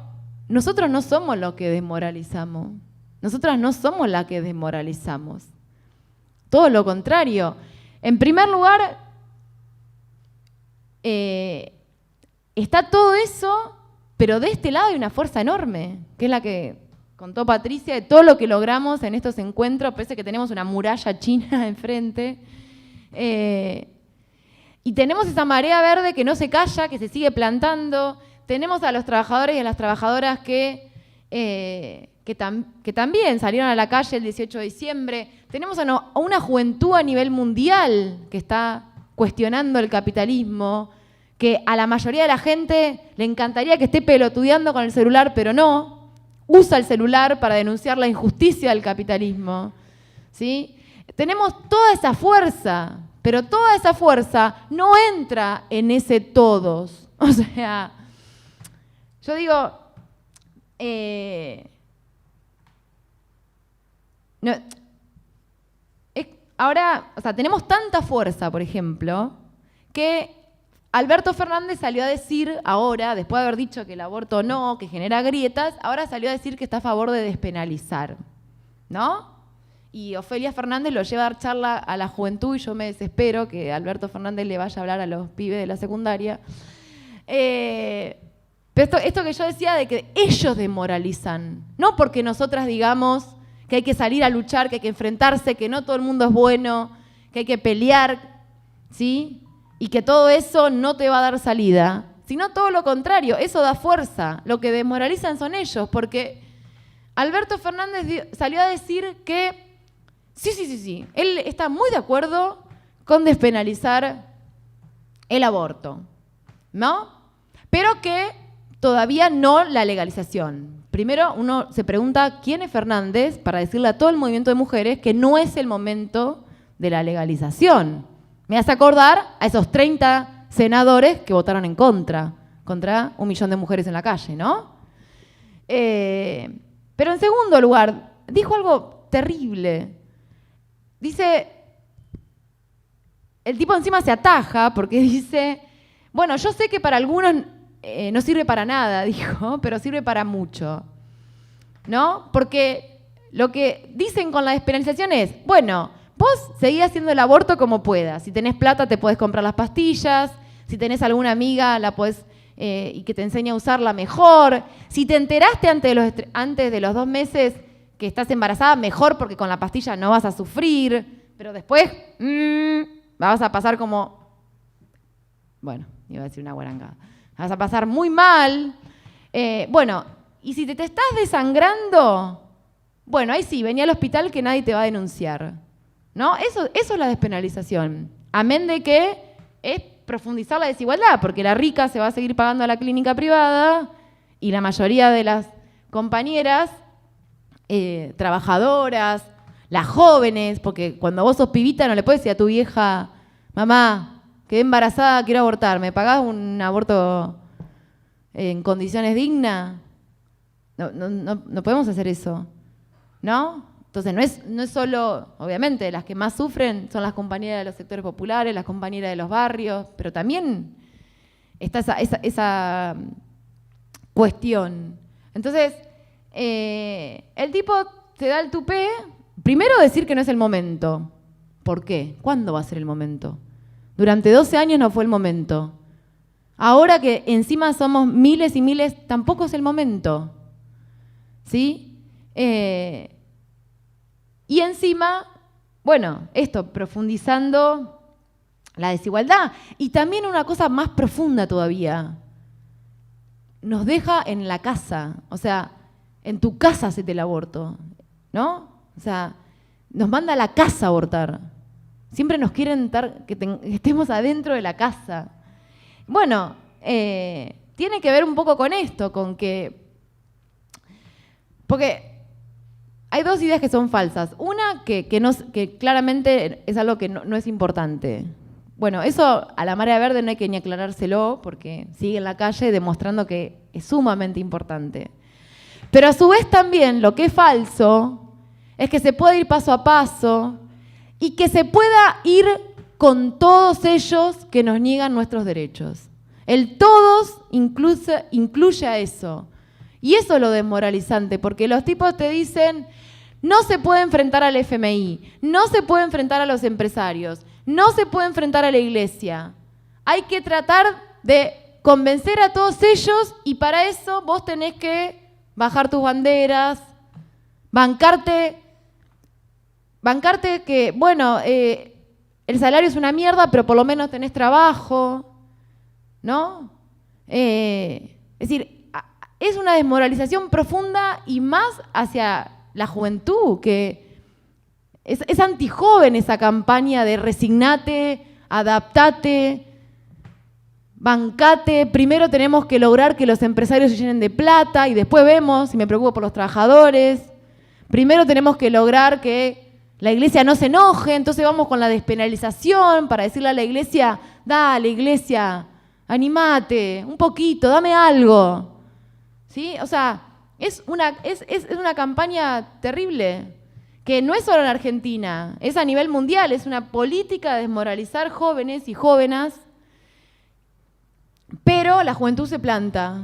nosotros no somos los que desmoralizamos, nosotras no somos las que desmoralizamos, todo lo contrario. En primer lugar, está todo eso, pero de este lado hay una fuerza enorme, que es la que contó Patricia, de todo lo que logramos en estos encuentros, parece que tenemos una muralla china enfrente, y tenemos esa marea verde que no se calla, que se sigue plantando, tenemos a los trabajadores y a las trabajadoras que también salieron a la calle el 18 de diciembre, tenemos a una juventud a nivel mundial que está cuestionando el capitalismo, que a la mayoría de la gente le encantaría que esté pelotudeando con el celular, pero no, usa el celular para denunciar la injusticia del capitalismo, ¿sí? Tenemos toda esa fuerza, pero toda esa fuerza no entra en ese todos. O sea, yo digo, ahora, o sea, tenemos tanta fuerza, por ejemplo, que Alberto Fernández salió a decir ahora, después de haber dicho que el aborto no, que genera grietas, ahora salió a decir que está a favor de despenalizar, ¿no? Y Ofelia Fernández lo lleva a dar charla a la juventud y yo me desespero que Alberto Fernández le vaya a hablar a los pibes de la secundaria. Pero esto que yo decía de que ellos desmoralizan, no porque nosotras digamos que hay que salir a luchar, que hay que enfrentarse, que no todo el mundo es bueno, que hay que pelear, ¿sí? Y que todo eso no te va a dar salida, sino todo lo contrario, eso da fuerza. Lo que desmoralizan son ellos, porque Alberto Fernández salió a decir que sí, él está muy de acuerdo con despenalizar el aborto, ¿no? Pero que todavía no la legalización. Primero uno se pregunta quién es Fernández para decirle a todo el movimiento de mujeres que no es el momento de la legalización. Me hace acordar a esos 30 senadores que votaron en contra 1 millón de mujeres en la calle, ¿no? Pero en segundo lugar, dijo algo terrible. Dice, el tipo encima se ataja porque dice, bueno, yo sé que para algunos no sirve para nada, dijo, pero sirve para mucho, ¿no? Porque lo que dicen con la despenalización es, bueno, vos seguís haciendo el aborto como puedas. Si tenés plata te podés comprar las pastillas, si tenés alguna amiga la podés, y que te enseñe a usarla mejor. Si te enteraste antes de los 2 meses que estás embarazada, mejor porque con la pastilla no vas a sufrir, pero después vas a pasar como, bueno, iba a decir una guarangada, vas a pasar muy mal. Bueno, y si te estás desangrando, bueno, ahí sí, vení al hospital que nadie te va a denunciar, ¿no? Eso es la despenalización. Amén de que es profundizar la desigualdad, porque la rica se va a seguir pagando a la clínica privada y la mayoría de las compañeras, trabajadoras, las jóvenes, porque cuando vos sos pibita no le puedes decir a tu vieja, mamá, quedé embarazada, quiero abortar, ¿me pagás un aborto en condiciones dignas? No podemos hacer eso, ¿no? Entonces no es solo, obviamente, las que más sufren son las compañeras de los sectores populares, las compañeras de los barrios, pero también está esa cuestión. Entonces, el tipo se da el tupé, primero decir que no es el momento. ¿Por qué? ¿Cuándo va a ser el momento? Durante 12 años no fue el momento. Ahora que encima somos miles y miles, tampoco es el momento. ¿Sí? Y encima, bueno, esto, profundizando la desigualdad. Y también una cosa más profunda todavía. Nos deja en la casa. O sea, en tu casa hacete el aborto, ¿no? O sea, nos manda a la casa a abortar. Siempre nos quieren que estemos adentro de la casa. Bueno, tiene que ver un poco con esto, con que... Porque hay dos ideas que son falsas. Una, que claramente es algo que no es importante. Bueno, eso a la marea verde no hay que ni aclarárselo, porque sigue en la calle demostrando que es sumamente importante. Pero a su vez también lo que es falso es que se puede ir paso a paso y que se pueda ir con todos ellos que nos niegan nuestros derechos. El todos incluye a eso. Y eso es lo desmoralizante, porque los tipos te dicen, no se puede enfrentar al FMI, no se puede enfrentar a los empresarios, no se puede enfrentar a la iglesia. Hay que tratar de convencer a todos ellos y para eso vos tenés que bajar tus banderas, bancarte que, bueno, el salario es una mierda, pero por lo menos tenés trabajo, ¿no? Es decir, es una desmoralización profunda y más hacia la juventud, que es antijoven esa campaña de resignate, adaptate, bancate. Primero tenemos que lograr que los empresarios se llenen de plata y después vemos si me preocupo por los trabajadores. Primero tenemos que lograr que la iglesia no se enoje, entonces vamos con la despenalización para decirle a la iglesia, dale iglesia, animate, un poquito, dame algo. ¿Sí? O sea, es una campaña terrible, que no es solo en Argentina, es a nivel mundial, es una política de desmoralizar jóvenes y jóvenes, pero la juventud se planta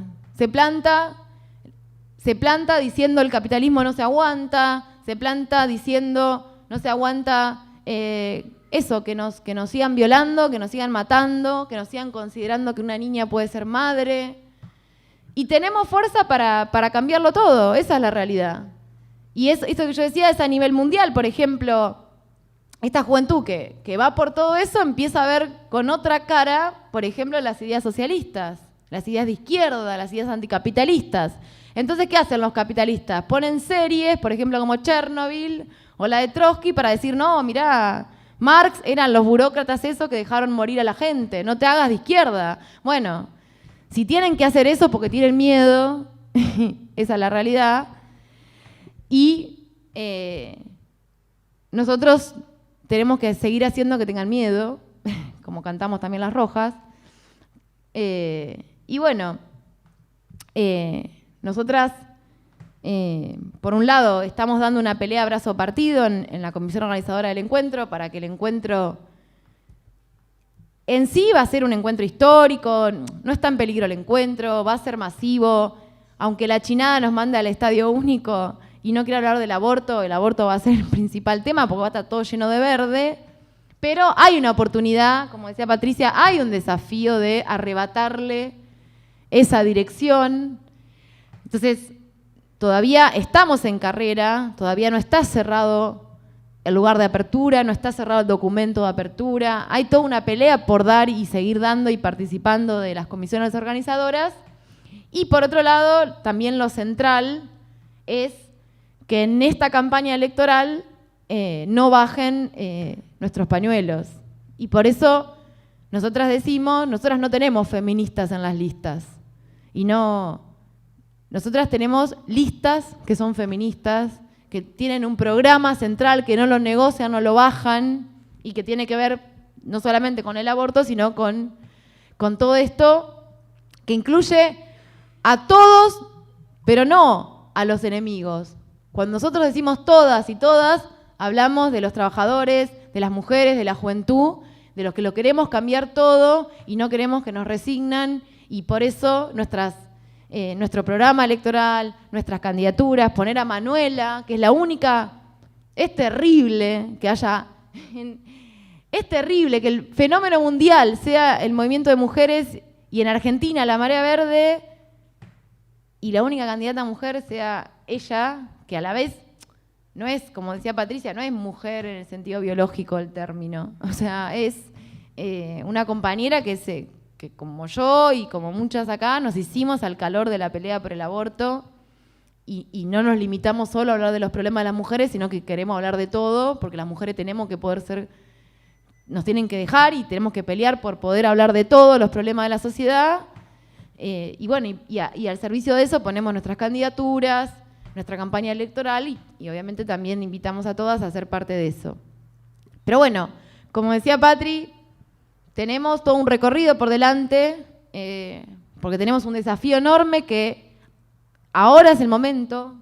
diciendo el capitalismo no se aguanta, se planta diciendo no se aguanta eso, que nos sigan violando, que nos sigan matando, que nos sigan considerando que una niña puede ser madre. Y tenemos fuerza para cambiarlo todo, esa es la realidad. Y eso que yo decía es a nivel mundial, por ejemplo, esta juventud que va por todo eso empieza a ver con otra cara, por ejemplo, las ideas socialistas, las ideas de izquierda, las ideas anticapitalistas. Entonces, ¿qué hacen los capitalistas? Ponen series, por ejemplo, como Chernobyl o la de Trotsky para decir, no, mirá, Marx eran los burócratas esos que dejaron morir a la gente, no te hagas de izquierda. Bueno, si tienen que hacer eso porque tienen miedo, esa es la realidad, y nosotros tenemos que seguir haciendo que tengan miedo, como cantamos también las rojas, y bueno, nosotras, por un lado, estamos dando una pelea a brazo partido en la comisión organizadora del encuentro para que el encuentro en sí va a ser un encuentro histórico, no está en peligro el encuentro, va a ser masivo, aunque la chinada nos mande al estadio único y no quiera hablar del aborto, el aborto va a ser el principal tema porque va a estar todo lleno de verde, pero hay una oportunidad, como decía Patricia, hay un desafío de arrebatarle esa dirección. Entonces, todavía estamos en carrera, todavía no está cerrado el lugar de apertura, no está cerrado el documento de apertura, hay toda una pelea por dar y seguir dando y participando de las comisiones organizadoras. Y por otro lado, también lo central es que en esta campaña electoral no bajen nuestros pañuelos. Y por eso nosotras decimos, nosotras no tenemos feministas en las listas. Y no, nosotras tenemos listas que son feministas, que tienen un programa central que no lo negocian, no lo bajan, y que tiene que ver no solamente con el aborto, sino con todo esto que incluye a todos, pero no a los enemigos. Cuando nosotros decimos todas y todas, hablamos de los trabajadores, de las mujeres, de la juventud, de los que lo queremos cambiar todo y no queremos que nos resignan, y por eso nuestras nuestro programa electoral, nuestras candidaturas, poner a Manuela, que es la única. Es terrible que haya... Es terrible que el fenómeno mundial sea el movimiento de mujeres y en Argentina la Marea Verde y la única candidata mujer sea ella, que a la vez no es, como decía Patricia, no es mujer en el sentido biológico del término. O sea, es una compañera que como yo y como muchas acá nos hicimos al calor de la pelea por el aborto y no nos limitamos solo a hablar de los problemas de las mujeres, sino que queremos hablar de todo, porque las mujeres tenemos que poder ser, nos tienen que dejar y tenemos que pelear por poder hablar de todos los problemas de la sociedad. Y bueno, y al servicio de eso ponemos nuestras candidaturas, nuestra campaña electoral y obviamente también invitamos a todas a ser parte de eso. Pero bueno, como decía Patri, tenemos todo un recorrido por delante, porque tenemos un desafío enorme que ahora es el momento,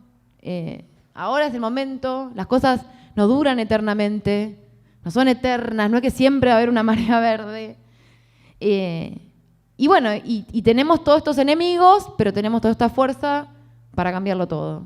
las cosas no duran eternamente, no son eternas, no es que siempre va a haber una marea verde. Y bueno, y tenemos todos estos enemigos, pero tenemos toda esta fuerza para cambiarlo todo.